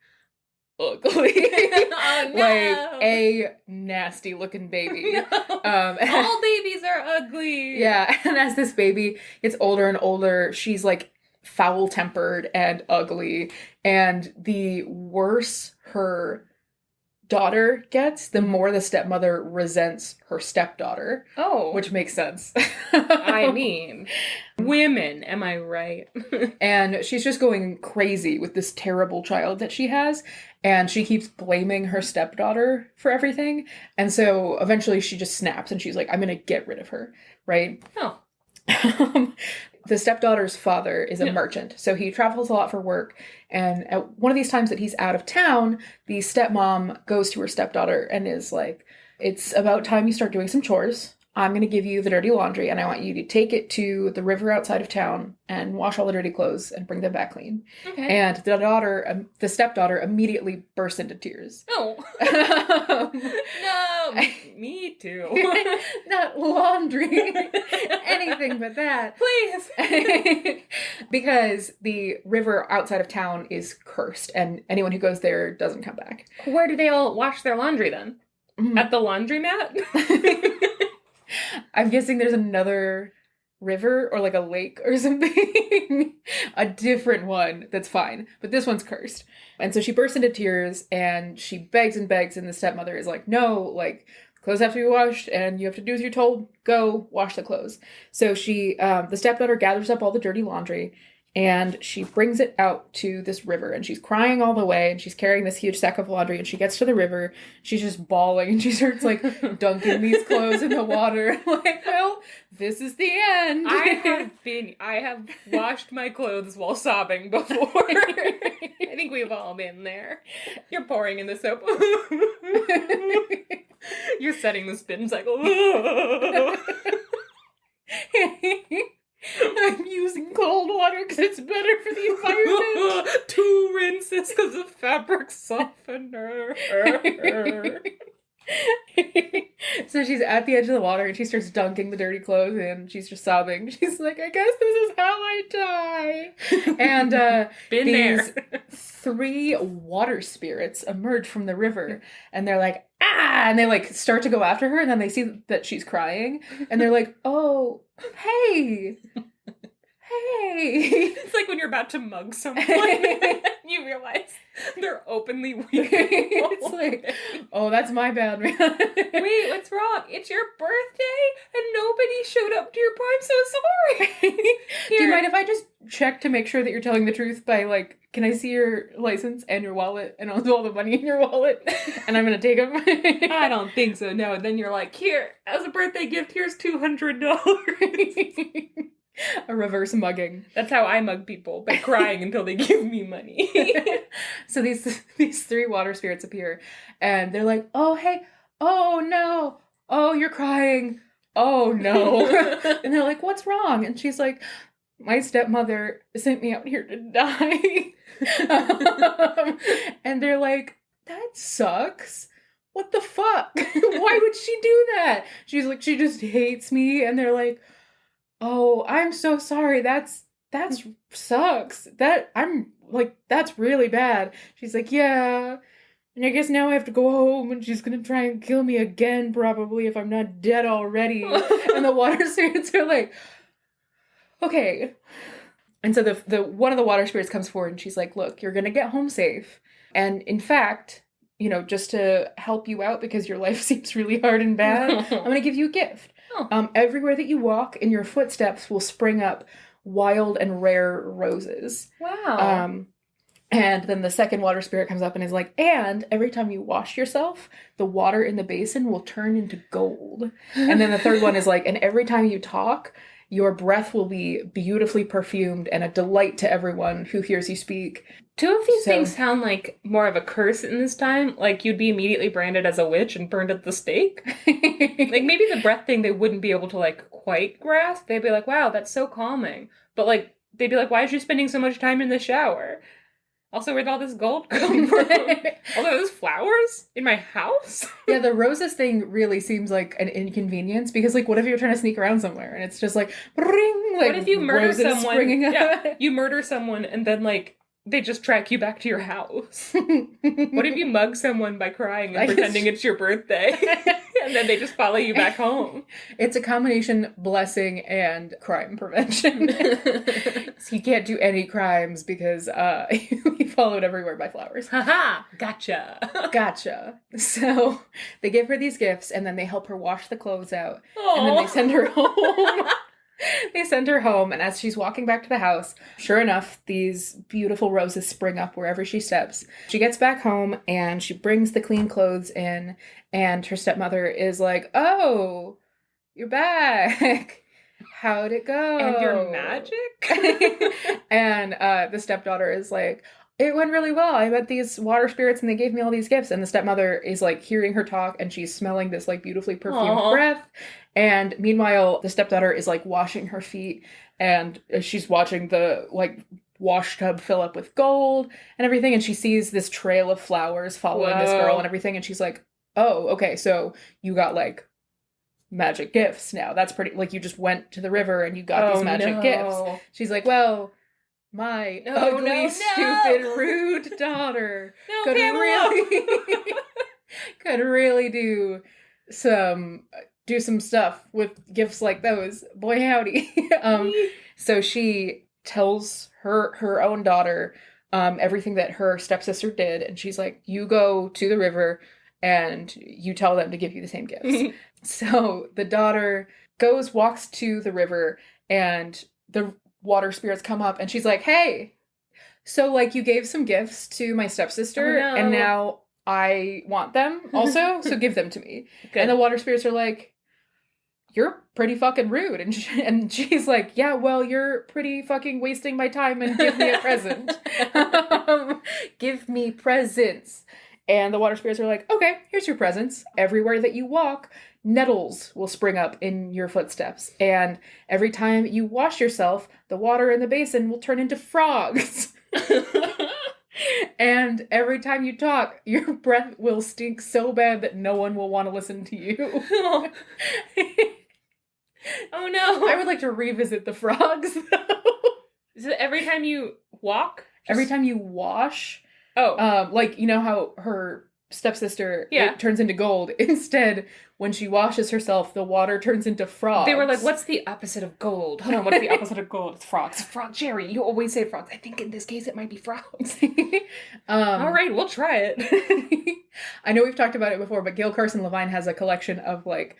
ugly. Oh, no. Like a nasty looking baby. No. All babies are ugly. Yeah, and as this baby gets older and older, she's like foul-tempered and ugly, and the worse her daughter gets, the more the stepmother resents her stepdaughter. Oh. Which makes sense. I mean, women, am I right? And she's just going crazy with this terrible child that she has, and she keeps blaming her stepdaughter for everything, and so eventually she just snaps and she's like, I'm gonna get rid of her, right? Oh. The stepdaughter's father is a merchant, so he travels a lot for work, and at one of these times that he's out of town, the stepmom goes to her stepdaughter and is like, it's about time you start doing some chores. I'm going to give you the dirty laundry, and I want you to take it to the river outside of town and wash all the dirty clothes and bring them back clean. Okay. And the stepdaughter immediately bursts into tears. Oh. No, me too. Not laundry. Anything but that. Please. Because the river outside of town is cursed, and anyone who goes there doesn't come back. Where do they all wash their laundry then? Mm-hmm. At the laundromat? I'm guessing there's another river or like a lake or something. A different one that's fine. But this one's cursed. And so she bursts into tears and she begs, and the stepmother is like, no, like, clothes have to be washed and you have to do as you're told. Go wash the clothes. So the stepdaughter gathers up all the dirty laundry and she brings it out to this river, and she's crying all the way, and she's carrying this huge sack of laundry, and she gets to the river, she's just bawling, and she starts like dunking these clothes in the water. Like, well, this is the end. I have washed my clothes while sobbing before. I think we've all been there. You're pouring in the soap. You're setting the spin cycle. I'm using cold water because it's better for the environment. 2 rinses because of fabric softener. So she's at the edge of the water and she starts dunking the dirty clothes in. She's just sobbing. She's like, I guess this is how I die. And Been these there. 3 water spirits emerge from the river and they're like, ah! And they like start to go after her and then they see that she's crying and they're like, oh, hey. Hey. It's like when you're about to mug someone and you realize they're openly weeping. It's like, oh, that's my bad, man. Wait, what's wrong? It's your birthday and nobody showed up to your party. I'm so sorry. Do you mind if I just check to make sure that you're telling the truth by like, can I see your license and your wallet and all the money in your wallet? And I'm going to take them. I don't think so. No. And then you're like, here, as a birthday gift, here's $200. A reverse mugging. That's how I mug people, by crying until they give me money. So these 3 water spirits appear and they're like, oh, hey, oh, no, oh, you're crying, oh, no. And they're like, what's wrong? And she's like, my stepmother sent me out here to die. And they're like, that sucks. What the fuck? Why would she do that? She's like, she just hates me. And they're like, oh, I'm so sorry. That's sucks. That's really bad. She's like, yeah. And I guess now I have to go home and she's gonna try and kill me again, probably, if I'm not dead already. And the water spirits are like, okay. And so the one of the water spirits comes forward and she's like, look, you're gonna get home safe. And in fact, you know, just to help you out because your life seems really hard and bad, I'm gonna give you a gift. Oh. Everywhere that you walk, in your footsteps will spring up wild and rare roses. Wow. And then the second water spirit comes up and is like, and every time you wash yourself, the water in the basin will turn into gold. And then the third one is like, and every time you talk, your breath will be beautifully perfumed and a delight to everyone who hears you speak. 2 of these things sound like more of a curse in this time. Like you'd be immediately branded as a witch and burned at the stake. Like maybe the breath thing they wouldn't be able to like quite grasp. They'd be like, wow, that's so calming. But like they'd be like, why is you spending so much time in the shower? Also, where'd all this gold come from? Also, there's flowers in my house? Yeah, the roses thing really seems like an inconvenience because, like, what if you're trying to sneak around somewhere and it's just like, ring, like, what if you murder someone? Yeah, you murder someone and then, like, they just track you back to your house. What if you mug someone by crying and pretending it's your birthday? And then they just follow you back home. It's a combination blessing and crime prevention. So you can't do any crimes because we followed everywhere by flowers. Haha, gotcha. Gotcha. So they give her these gifts and then they help her wash the clothes out. Aww. And then they send her home. They send her home, and as she's walking back to the house, sure enough, these beautiful roses spring up wherever she steps. She gets back home, and she brings the clean clothes in, and her stepmother is like, oh, you're back. How'd it go? And your magic? And the stepdaughter is like, it went really well. I met these water spirits and they gave me all these gifts. And the stepmother is like hearing her talk and she's smelling this like beautifully perfumed breath. And meanwhile, the stepdaughter is like washing her feet and she's watching the like wash tub fill up with gold and everything. And she sees this trail of flowers following this girl and everything. And she's like, oh, okay. So you got like magic gifts now. That's pretty, like you just went to the river and you got these magic gifts. She's like, well, my ugly, stupid, rude daughter could really do some stuff with gifts like those. Boy, howdy. So she tells her own daughter everything that her stepsister did, and she's like, you go to the river and you tell them to give you the same gifts. So the daughter walks to the river, and the water spirits come up and she's like, hey, so like you gave some gifts to my stepsister and now I want them also, so give them to me. Good. And the water spirits are like, you're pretty fucking rude. And she's like, yeah, well, you're pretty fucking wasting my time and give me a present. Give me presents. And the water spirits are like, okay, here's your presents. Everywhere that you walk, nettles will spring up in your footsteps. And every time you wash yourself, the water in the basin will turn into frogs. And every time you talk, your breath will stink so bad that no one will want to listen to you. Oh no. I would like to revisit the frogs, though. Is it every time you walk? Every time you wash. Oh. Like, you know how her stepsister, it turns into gold. Instead, when she washes herself, the water turns into frogs. They were like, what's the opposite of gold? Hold on, what's the opposite of gold? It's frogs. Frog, Jerry, you always say frogs. I think in this case it might be frogs. All right, we'll try it. I know we've talked about it before, but Gail Carson Levine has a collection of, like,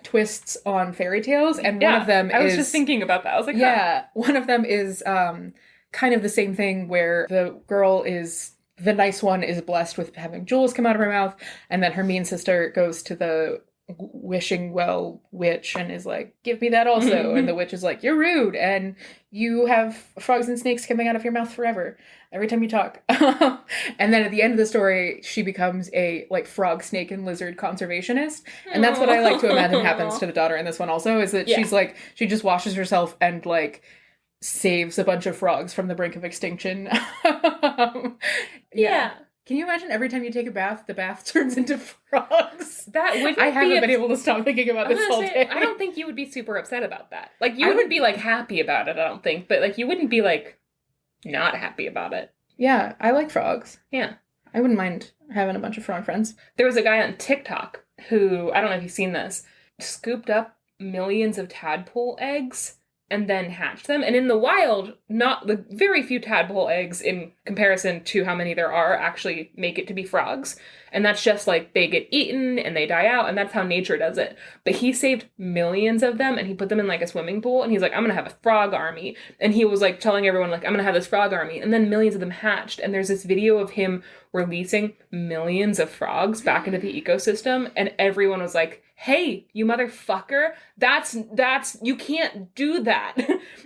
twists on fairy tales, and one of them I was just thinking about that. I was like, one of them is kind of the same thing where the girl is... The nice one is blessed with having jewels come out of her mouth, and then her mean sister goes to the wishing well witch and is like, give me that also. And the witch is like, you're rude, and you have frogs and snakes coming out of your mouth forever every time you talk. And then at the end of the story, she becomes a like frog, snake, and lizard conservationist. And that's what I like to imagine happens to the daughter in this one also, is that she's like, she just washes herself and like saves a bunch of frogs from the brink of extinction. Yeah. Can you imagine every time you take a bath, the bath turns into frogs? That wouldn't I haven't been able to stop thinking about this all day. I don't think you would be super upset about that. Like, you wouldn't be, like, happy about it, I don't think. But, like, you wouldn't be, like, not happy about it. Yeah, I like frogs. Yeah. I wouldn't mind having a bunch of frog friends. There was a guy on TikTok who, I don't know if you've seen this, scooped up millions of tadpole eggs and then hatch them. And in the wild, very few tadpole eggs in comparison to how many there are actually make it to be frogs. And that's just like they get eaten and they die out, and that's how nature does it. But he saved millions of them and he put them in like a swimming pool, and he's like, I'm gonna have a frog army. And he was like telling everyone like, I'm gonna have this frog army. And then millions of them hatched. And there's this video of him releasing millions of frogs back into the ecosystem, and everyone was like, hey, you motherfucker, that's you can't do that.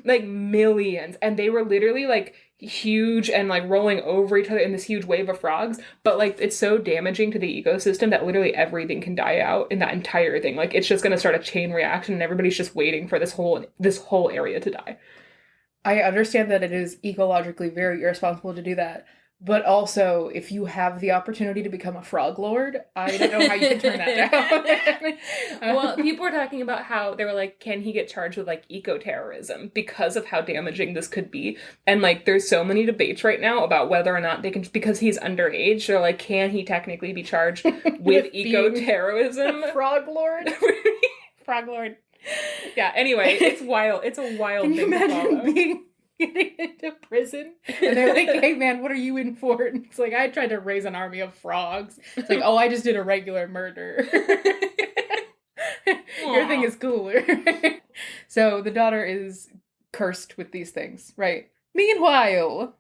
Like millions. And they were literally like huge and like rolling over each other in this huge wave of frogs, but like it's so damaging to the ecosystem that literally everything can die out in that entire thing. Like it's just going to start a chain reaction, and everybody's just waiting for this whole area to die. I understand that it is ecologically very irresponsible to do that. But also, if you have the opportunity to become a frog lord, I don't know how you can turn that down. Well, people were talking about how they were like, can he get charged with like eco-terrorism because of how damaging this could be? And like, there's so many debates right now about whether or not they can, because he's underage, they're like, can he technically be charged with eco-terrorism? Frog lord? Frog lord. Yeah, anyway, it's wild. It's a wild thing to follow. Getting into prison, and they're like, hey man, what are you in for? And it's like, I tried to raise an army of frogs. It's like, oh, I just did a regular murder. Your thing is cooler. So the daughter is cursed with these things, right? Meanwhile,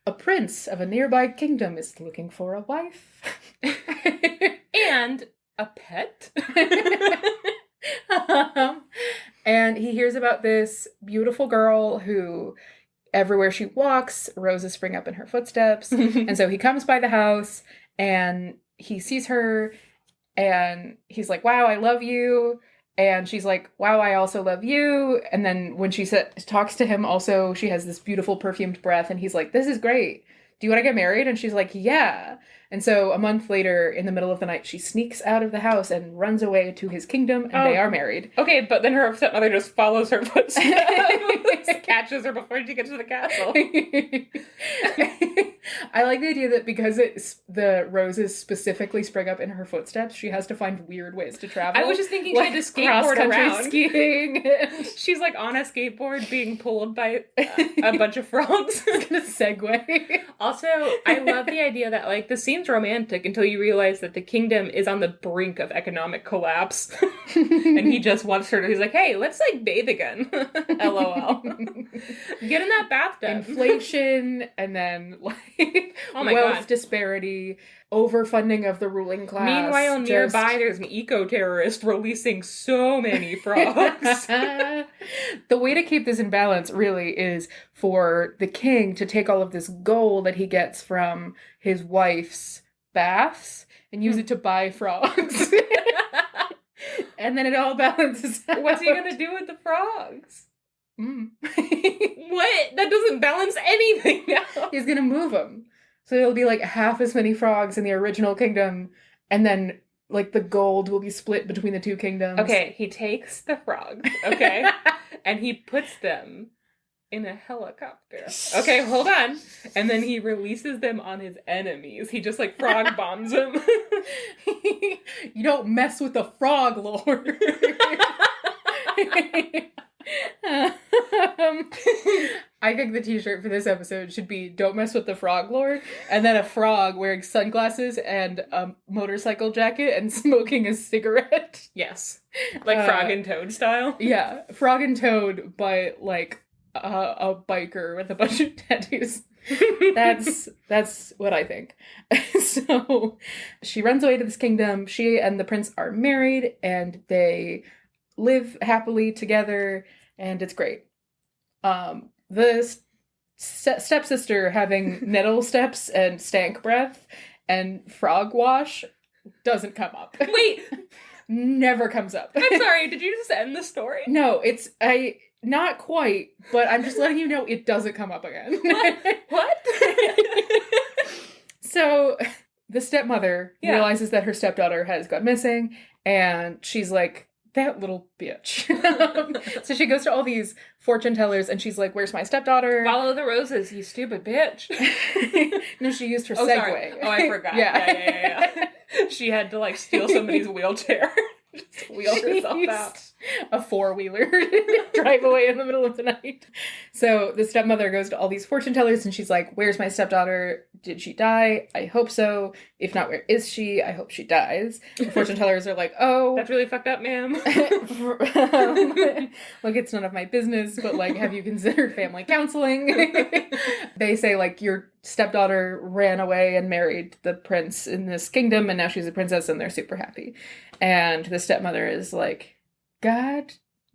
a prince of a nearby kingdom is looking for a wife. And a pet. And he hears about this beautiful girl who, everywhere she walks, roses spring up in her footsteps. And so he comes by the house and he sees her and he's like, wow, I love you. And she's like, wow, I also love you. And then when she talks to him also, she has this beautiful perfumed breath, and he's like, this is great. Do you want to get married? And she's like, yeah. And so a month later, in the middle of the night, she sneaks out of the house and runs away to his kingdom, and they are married. Okay, but then her stepmother just follows her footsteps, catches her before she gets to the castle. I like the idea that because the roses specifically spring up in her footsteps, she has to find weird ways to travel. I was just thinking she had to skateboard around. Skiing. She's like on a skateboard being pulled by a bunch of frogs. It's gonna segue. Also, I love the idea that like the seems romantic until you realize that the kingdom is on the brink of economic collapse. And he just wants her to, he's like, hey, let's like bathe again. LOL. Get in that bathtub. Inflation, and then like wealth disparity, overfunding of the ruling class. Meanwhile, nearby there's an eco-terrorist releasing so many frogs. The way to keep this in balance really is for the king to take all of this gold that he gets from his wife's baths and use it to buy frogs. And then it all balances out. What's he gonna do with the frogs? What? That doesn't balance anything now. He's gonna move them. So there'll be like half as many frogs in the original kingdom, and then like the gold will be split between the two kingdoms. Okay, he takes the frogs, okay, and he puts them in a helicopter. Okay, hold on. And then he releases them on his enemies. He just like frog bombs them. You don't mess with the frog lord. I think the t-shirt for this episode should be "Don't mess with the frog lord," and then a frog wearing sunglasses and a motorcycle jacket and smoking a cigarette. Yes. Like Frog and Toad style? Yeah. Frog and Toad, but like a biker with a bunch of tattoos. That's what I think. So she runs away to this kingdom. She and the prince are married and they live happily together, and it's great. The stepsister having nettle steps and stank breath and frog wash doesn't come up. Wait! Never comes up. I'm sorry, did you just end the story? No, not quite, but I'm just letting you know it doesn't come up again. What? So the stepmother realizes that her stepdaughter has gone missing, and she's like, that little bitch. So she goes to all these fortune tellers and she's like, where's my stepdaughter? Follow the roses, you stupid bitch. No, she used her segue. Sorry. Oh, I forgot. Yeah. She had to like steal somebody's wheelchair. Just wheel herself out. A four-wheeler drive away in the middle of the night. So the stepmother goes to all these fortune tellers and she's like, where's my stepdaughter? Did she die? I hope so. If not, where is she? I hope she dies. The fortune tellers are like, oh. That's really fucked up, ma'am. Look, it's none of my business, but like, have you considered family counseling? They say like, your stepdaughter ran away and married the prince in this kingdom and now she's a princess and they're super happy. And the stepmother is like, God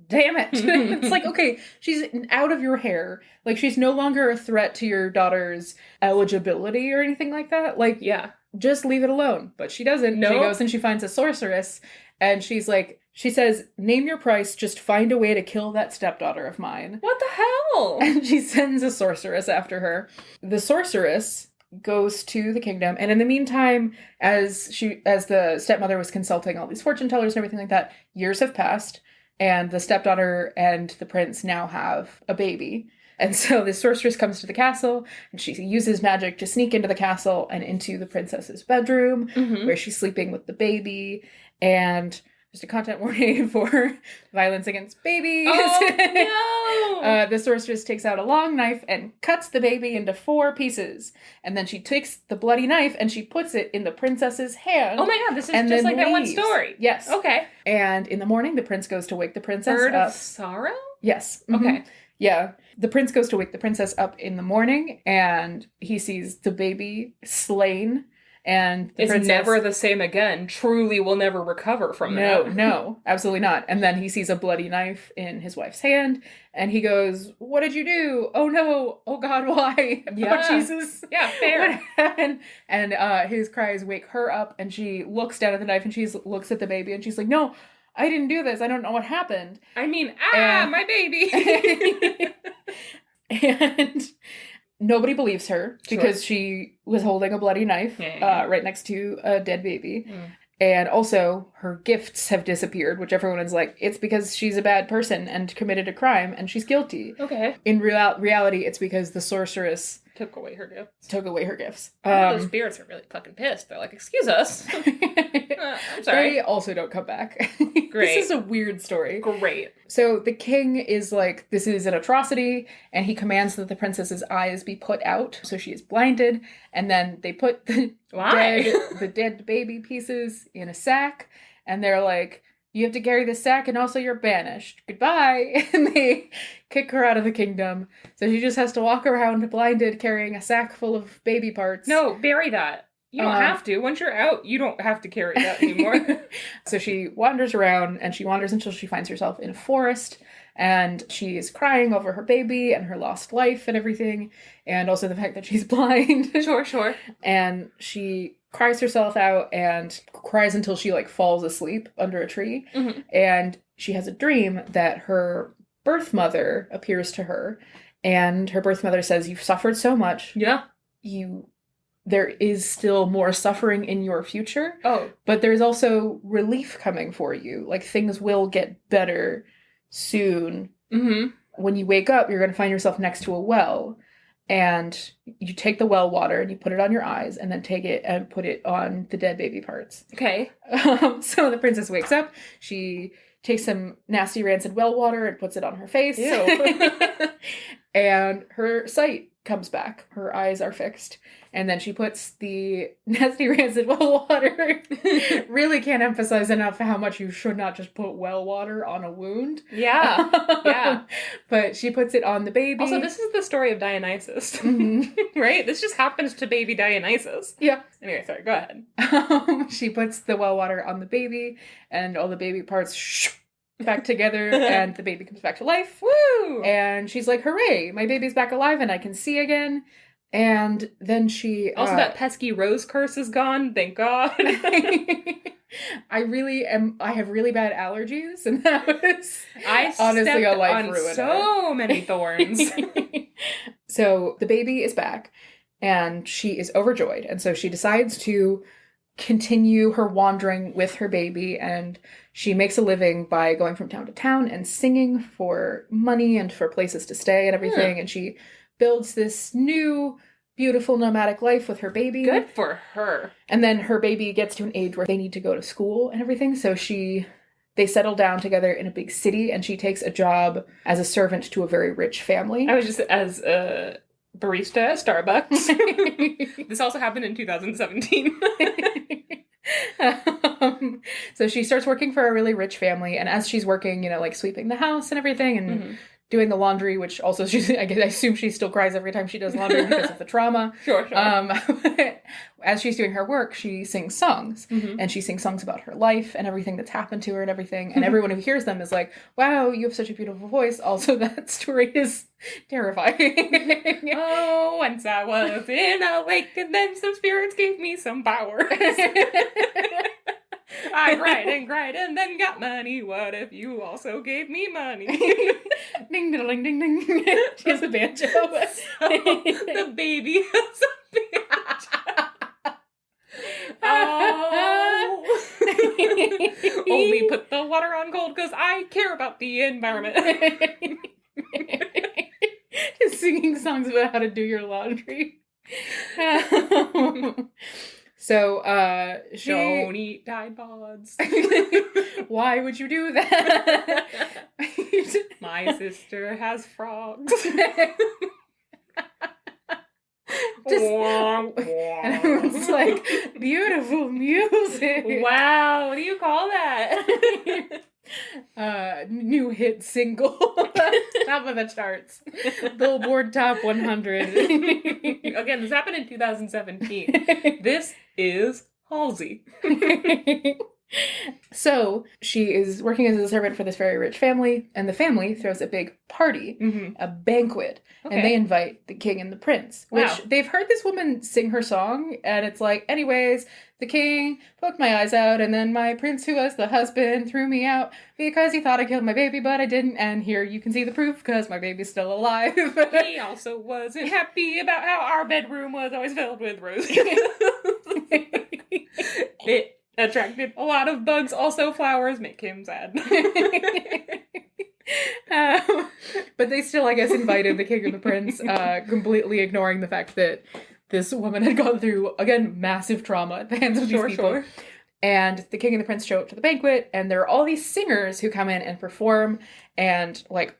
damn it. It's like, okay, she's out of your hair. Like, she's no longer a threat to your daughter's eligibility or anything like that. Like, yeah, just leave it alone. But she doesn't. Nope. She goes and she finds a sorceress and she's like, she says, name your price, just find a way to kill that stepdaughter of mine. What the hell? And she sends a sorceress after her. The sorceress goes to the kingdom, and in the meantime, as the stepmother was consulting all these fortune tellers and everything like that, years have passed, and the stepdaughter and the prince now have a baby. And so the sorceress comes to the castle, and she uses magic to sneak into the castle and into the princess's bedroom, where she's sleeping with the baby, and just a content warning for violence against babies. Oh, no! The sorceress takes out a long knife and cuts the baby into 4 pieces. And then she takes the bloody knife and she puts it in the princess's hand. Oh my god, this is just like that one story. Yes. Okay. And in the morning, the prince goes to wake the princess Bird up. of sorrow? Yes. Okay. Yeah. The prince goes to wake the princess up in the morning and he sees the baby slain. And the princess, never the same again. Truly will never recover from that. No, absolutely not. And then he sees a bloody knife in his wife's hand, and he goes, what did you do? Oh no, oh God, why? Yeah. Oh Jesus. Yeah, fair. What happened? And his cries wake her up, and she looks down at the knife, and she looks at the baby, and she's like, no, I didn't do this. I don't know what happened. I mean, my baby. And nobody believes her because she was holding a bloody knife right next to a dead baby. And also, her gifts have disappeared, which everyone is like, it's because she's a bad person and committed a crime and she's guilty. Okay. In reality, it's because the sorceress took away her gifts. Those spirits are really fucking pissed. They're like, excuse us. I'm sorry. They also don't come back. Great. This is a weird story. Great. So the king is like, this is an atrocity, and he commands that the princess's eyes be put out, so she is blinded, and then they put the dead baby pieces in a sack, and they're like, you have to carry the sack and also you're banished. Goodbye. And they kick her out of the kingdom. So she just has to walk around blinded carrying a sack full of baby parts. No, bury that. You don't have to. Once you're out, you don't have to carry that anymore. So she wanders around and she wanders until she finds herself in a forest. And she is crying over her baby and her lost life and everything, and also the fact that she's blind. Sure. And she cries herself out and cries until she, like, falls asleep under a tree. Mm-hmm. And she has a dream that her birth mother appears to her, and her birth mother says, "You've suffered so much. Yeah. There is still more suffering in your future. Oh. But there's also relief coming for you. Like, things will get better soon. Mm-hmm. When you wake up, you're going to find yourself next to a well. And you take the well water and you put it on your eyes, and then take it and put it on the dead baby parts." Okay. So the princess wakes up. She takes some nasty rancid well water and puts it on her face. Yeah. And her sight comes back. Her eyes are fixed. And then she puts the nasty rancid well water. Really can't emphasize enough how much you should not just put well water on a wound. Yeah. Yeah. But she puts it on the baby. Also, this is the story of Dionysus. Mm-hmm. Right? This just happens to baby Dionysus. Yeah. Anyway, sorry, go ahead. She puts the well water on the baby, and all the baby parts back together, and the baby comes back to life. Woo! And she's like, "Hooray, my baby's back alive and I can see again." And then she... Also, that pesky rose curse is gone, thank God. I have really bad allergies, and that was honestly a life ruiner. So many thorns. So the baby is back, and she is overjoyed, and so she decides to continue her wandering with her baby, and she makes a living by going from town to town and singing for money and for places to stay and everything. And she builds this new, beautiful nomadic life with her baby. Good for her. And then her baby gets to an age where they need to go to school and everything, so they settle down together in a big city, and she takes a job as a servant to a very rich family. I was just as a barista at Starbucks. This also happened in 2017. So she starts working for a really rich family, and as she's working, like, sweeping the house and everything, and doing the laundry, which also I assume she still cries every time she does laundry because of the trauma. Sure. As she's doing her work, she sings songs, and she sings songs about her life and everything that's happened to her and everything, and everyone who hears them is like, "Wow, you have such a beautiful voice." Also, that story is terrifying. Oh, once I was in a lake, and then some spirits gave me some powers. I cried and then got money. What if you also gave me money? Ding, ding, ding, ding. She has a banjo. So, the baby has a banjo. Oh. Only put the water on cold because I care about the environment. Just singing songs about how to do your laundry. So, don't eat Tide Pods. Why would you do that? My sister has frogs. And everyone's like, beautiful music. Wow, what do you call that? New hit single. Top of the charts. Billboard Top 100. Again, this happened in 2017. This is Halsey. So she is working as a servant for this very rich family, and the family throws a big party, a banquet, and they invite the king and the prince, which they've heard this woman sing her song, and it's like, anyways, the king poked my eyes out, and then my prince, who was the husband, threw me out because he thought I killed my baby, but I didn't, and here you can see the proof because my baby's still alive. He also wasn't happy about how our bedroom was always filled with roses. It attracted a lot of bugs. Also, flowers make him sad. But they still, I guess, invited the king and the prince, completely ignoring the fact that this woman had gone through, again, massive trauma at the hands of these people. Sure. And the king and the prince show up to the banquet, and there are all these singers who come in and perform and, like,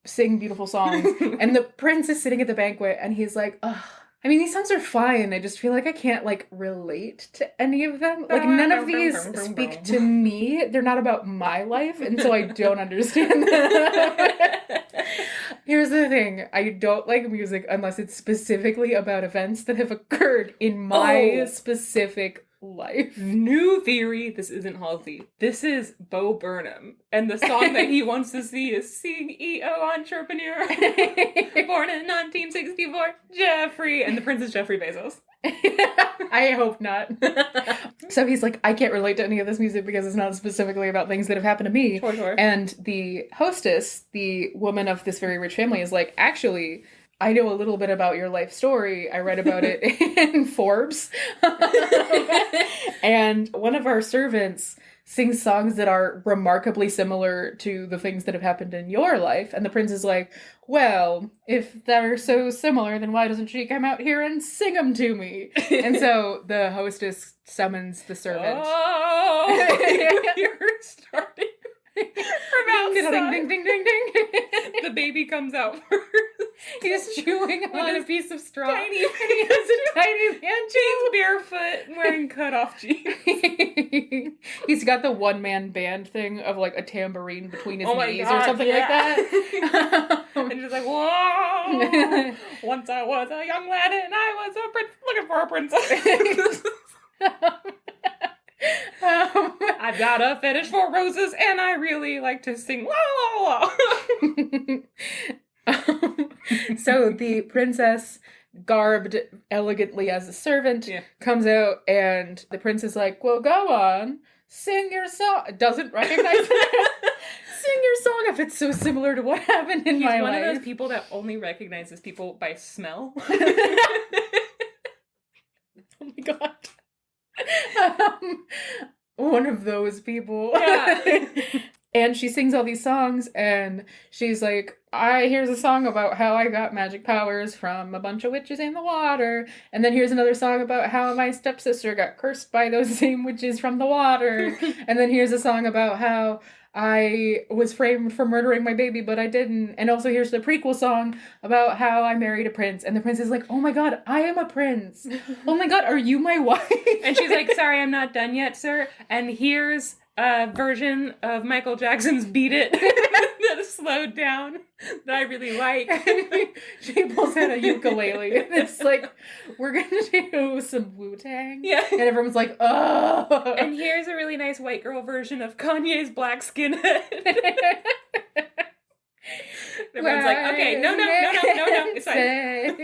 sing beautiful songs. And the prince is sitting at the banquet, and he's like, ugh. I mean, these songs are fine. I just feel like I can't, like, relate to any of them. Like, none of these speak to me. They're not about my life, and so I don't understand them. Here's the thing. I don't like music unless it's specifically about events that have occurred in my specific life. New theory, this isn't Halsey. This is Bo Burnham. And the song that he wants to see is CEO Entrepreneur. Born in 1964, Jeffrey. And the prince is Jeffrey Bezos. I hope not. So he's like, I can't relate to any of this music because it's not specifically about things that have happened to me. Sure. And the hostess, the woman of this very rich family, is like, actually, I know a little bit about your life story. I read about it in Forbes. And one of our servants sings songs that are remarkably similar to the things that have happened in your life. And the prince is like, well, if they're so similar, then why doesn't she come out here and sing them to me? And so the hostess summons the servant. Oh, you're starting from outside. Ding, ding, ding, ding, ding. The baby comes out first. He's chewing on a piece of straw. Tiny, he has a tiny banjo. He's barefoot, wearing cut-off jeans. He's got the one-man band thing of like a tambourine between his knees God, or something like that. And he's like, whoa! Once I was a young lad and I was a prince looking for a princess. I've got a fetish for roses and I really like to sing la la la. So the princess, garbed elegantly as a servant, comes out and the prince is like, well, go on, sing your song. Doesn't recognize it. Sing your song if it's so similar to what happened in my life. He's one of those people that only recognizes people by smell. Oh my god. One of those people. Yeah. And she sings all these songs, and she's like, here's a song about how I got magic powers from a bunch of witches in the water. And then here's another song about how my stepsister got cursed by those same witches from the water. And then here's a song about how I was framed for murdering my baby, but I didn't. And also here's the prequel song about how I married a prince. And the prince is like, oh my god, I am a prince. Oh my god, are you my wife? And she's like, sorry, I'm not done yet, sir. And here's a version of Michael Jackson's Beat It that is slowed down that I really like. She pulls out a ukulele and it's like, we're gonna do some Wu-Tang. Yeah. And everyone's like, oh. And here's a really nice white girl version of Kanye's Black Skinhead. Everyone's like, okay, no, it's fine.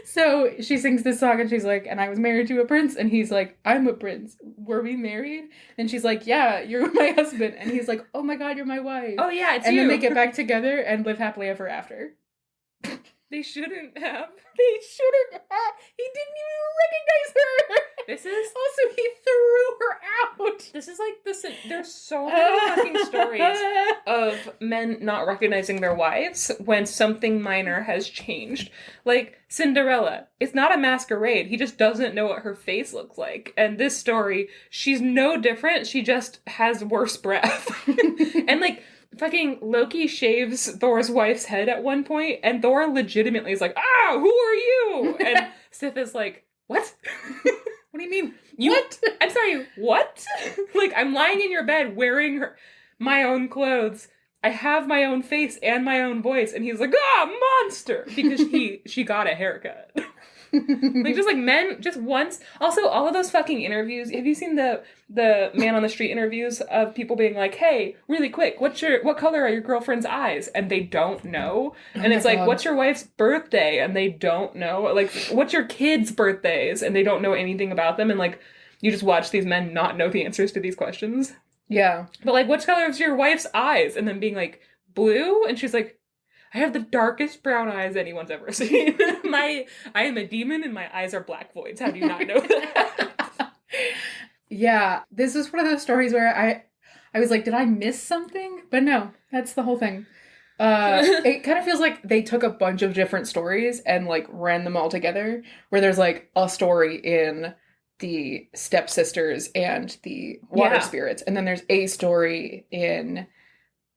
So she sings this song and she's like, and I was married to a prince, and he's like, I'm a prince. Were we married? And she's like, yeah, you're my husband. And he's like, oh my god, you're my wife. Oh yeah, it's and you. then they get back together and live happily ever after. They shouldn't have. He didn't even recognize her. This is also, he threw her out. This is like this. There's so many fucking stories of men not recognizing their wives when something minor has changed. Like Cinderella, it's not a masquerade. He just doesn't know what her face looks like. And this story, she's no different. She just has worse breath. And like, fucking Loki shaves Thor's wife's head at one point, and Thor legitimately is like, who are you? And Sif is like, what? What do you mean? What? I'm sorry, what? Like, I'm lying in your bed wearing my own clothes. I have my own face and my own voice. And he's like, monster! Because she got a haircut. Like, just like men, just once. Also, all of those fucking interviews. Have you seen the man on the street interviews of people being like, hey, really quick, what color are your girlfriend's eyes? And they don't know. And it's like, what's your wife's birthday? And they don't know. Like, what's your kids' birthdays? And they don't know anything about them. And like, you just watch these men not know the answers to these questions. Yeah. But like, what color is your wife's eyes? And then being like, blue? And she's like, I have the darkest brown eyes anyone's ever seen. I am a demon and my eyes are black voids. How do you not know that? Yeah, this was one of those stories where I was like, did I miss something? But no, that's the whole thing. It kind of feels like they took a bunch of different stories and like ran them all together, where there's like a story in the stepsisters and the water spirits, and then there's a story in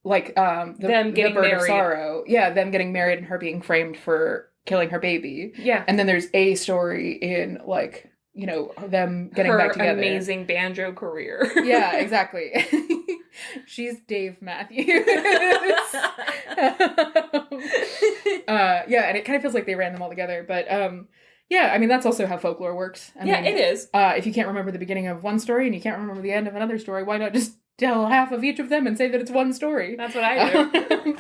like them getting the bird married. Of sorrow. Yeah, them getting married and her being framed for killing her baby. Yeah. And then there's a story in like, you know, them getting back together. Her amazing banjo career. Yeah, exactly. She's Dave Matthews. Yeah, and it kind of feels like they ran them all together, but yeah, I mean, that's also how folklore works. I mean, it is. If you can't remember the beginning of one story and you can't remember the end of another story, why not just tell half of each of them and say that it's one story? That's what I do.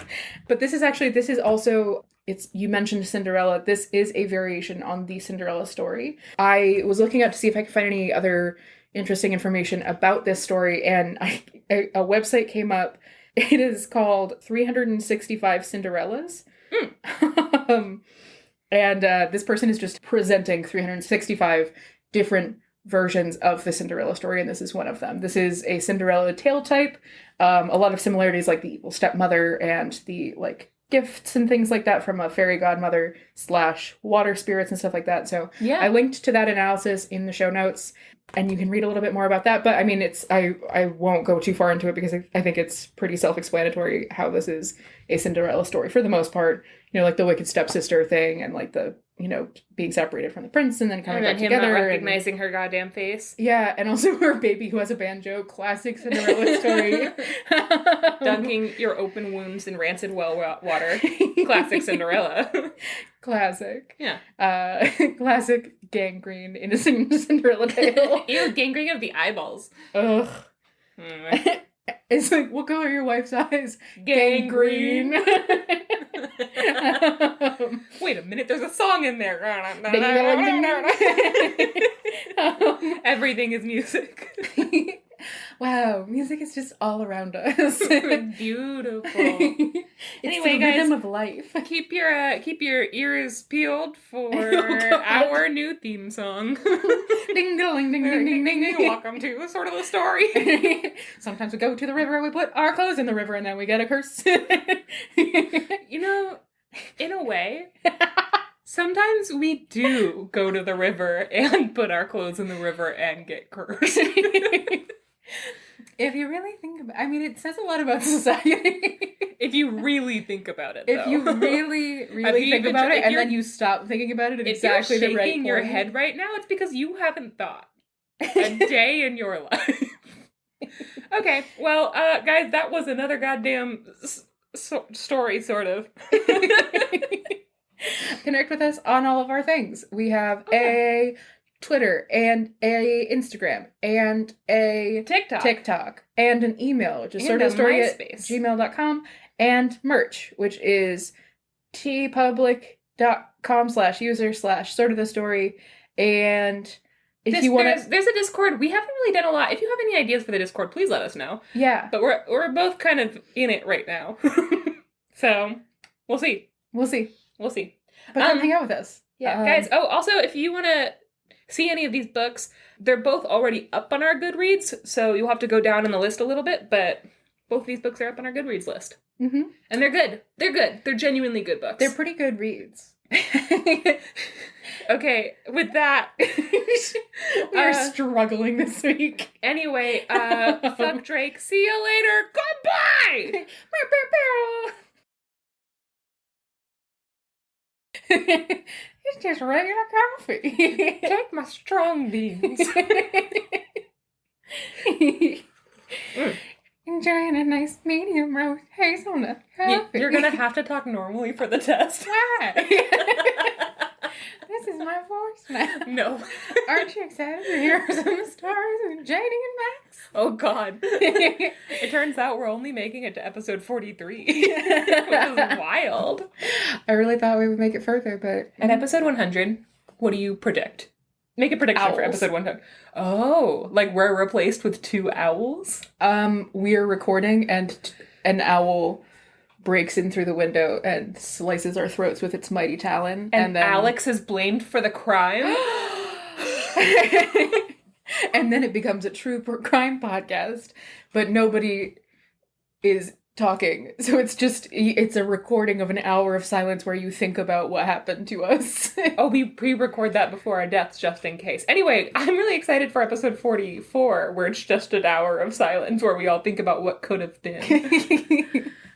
But this is also, you mentioned Cinderella. This is a variation on the Cinderella story. I was looking up to see if I could find any other interesting information about this story, and a website came up. It is called 365 Cinderellas. And this person is just presenting 365 different versions of the Cinderella story, and this is one of them. This is a Cinderella tale type. A lot of similarities, like the evil stepmother and the, like, gifts and things like that from a fairy godmother / water spirits and stuff like that. So yeah, I linked to that analysis in the show notes, and you can read a little bit more about that. But I mean, I won't go too far into it because I think it's pretty self-explanatory how this is a Cinderella story for the most part. You know, like the wicked stepsister thing, and like the, you know, being separated from the prince and then coming back together. And then him not recognizing her goddamn face. Yeah, and also her baby who has a banjo. Classic Cinderella story. Dunking your open wounds in rancid well water. Classic Cinderella. Classic. Yeah. Classic gangrene innocent Cinderella tale. Ew, gangrene of the eyeballs. Ugh. Mm. It's like, what color are your wife's eyes? Gangrene. Wait a minute, there's a song in there. Everything is music. Wow, music is just all around us. Beautiful. Anyway, the rhythm of life. Keep your ears peeled for our new theme song. Ding ding ding ding ding ding. Welcome to Sort of the Story. Sometimes we go to the river, we put our clothes in the river, and then we get a curse. You know, in a way, sometimes we do go to the river and put our clothes in the river and get cursed. If you really think about it, I mean, it says a lot about society. If you really think about it, if you really think about it, and then you stop thinking about it at exactly the right point. If you're shaking your head right now, it's because you haven't thought a day in your life. Okay, well, guys, that was another goddamn story, sort of. Connect with us on all of our things. We have a Twitter and a Instagram and a TikTok and an email, which is sortofthestory@gmail.com, and merch, which is tpublic.com/user/sortofthestory. And if you want to, there's a Discord. We haven't really done a lot. If you have any ideas for the Discord, please let us know. Yeah, but we're both kind of in it right now, so we'll see. But come hang out with us. Yeah, guys. Oh, also, if you want to see any of these books, they're both already up on our Goodreads, so you'll have to go down in the list a little bit, but both these books are up on our Goodreads list. Mm-hmm. And they're good. They're genuinely good books. They're pretty good reads. Okay, with that, we're struggling this week. Anyway, fuck Drake. See you later. Goodbye! It's just regular coffee. Take my strong beans. Enjoying a nice medium roast hazelnut coffee. You're gonna have to talk normally for the test. Why? This is my voice now. No. Aren't you excited to hear some stories of Janey and Max? Oh, God. It turns out we're only making it to episode 43, which is wild. I really thought we would make it further, but... At episode 100, what do you predict? Make a prediction for episode 100. Oh, like we're replaced with 2 owls? We're recording and an owl breaks in through the window and slices our throats with its mighty talon. And then Alex is blamed for the crime? And then it becomes a true crime podcast, but nobody is talking. So it's a recording of an hour of silence where you think about what happened to us. Oh, we pre-record that before our deaths just in case. Anyway, I'm really excited for episode 44, where it's just an hour of silence where we all think about what could have been.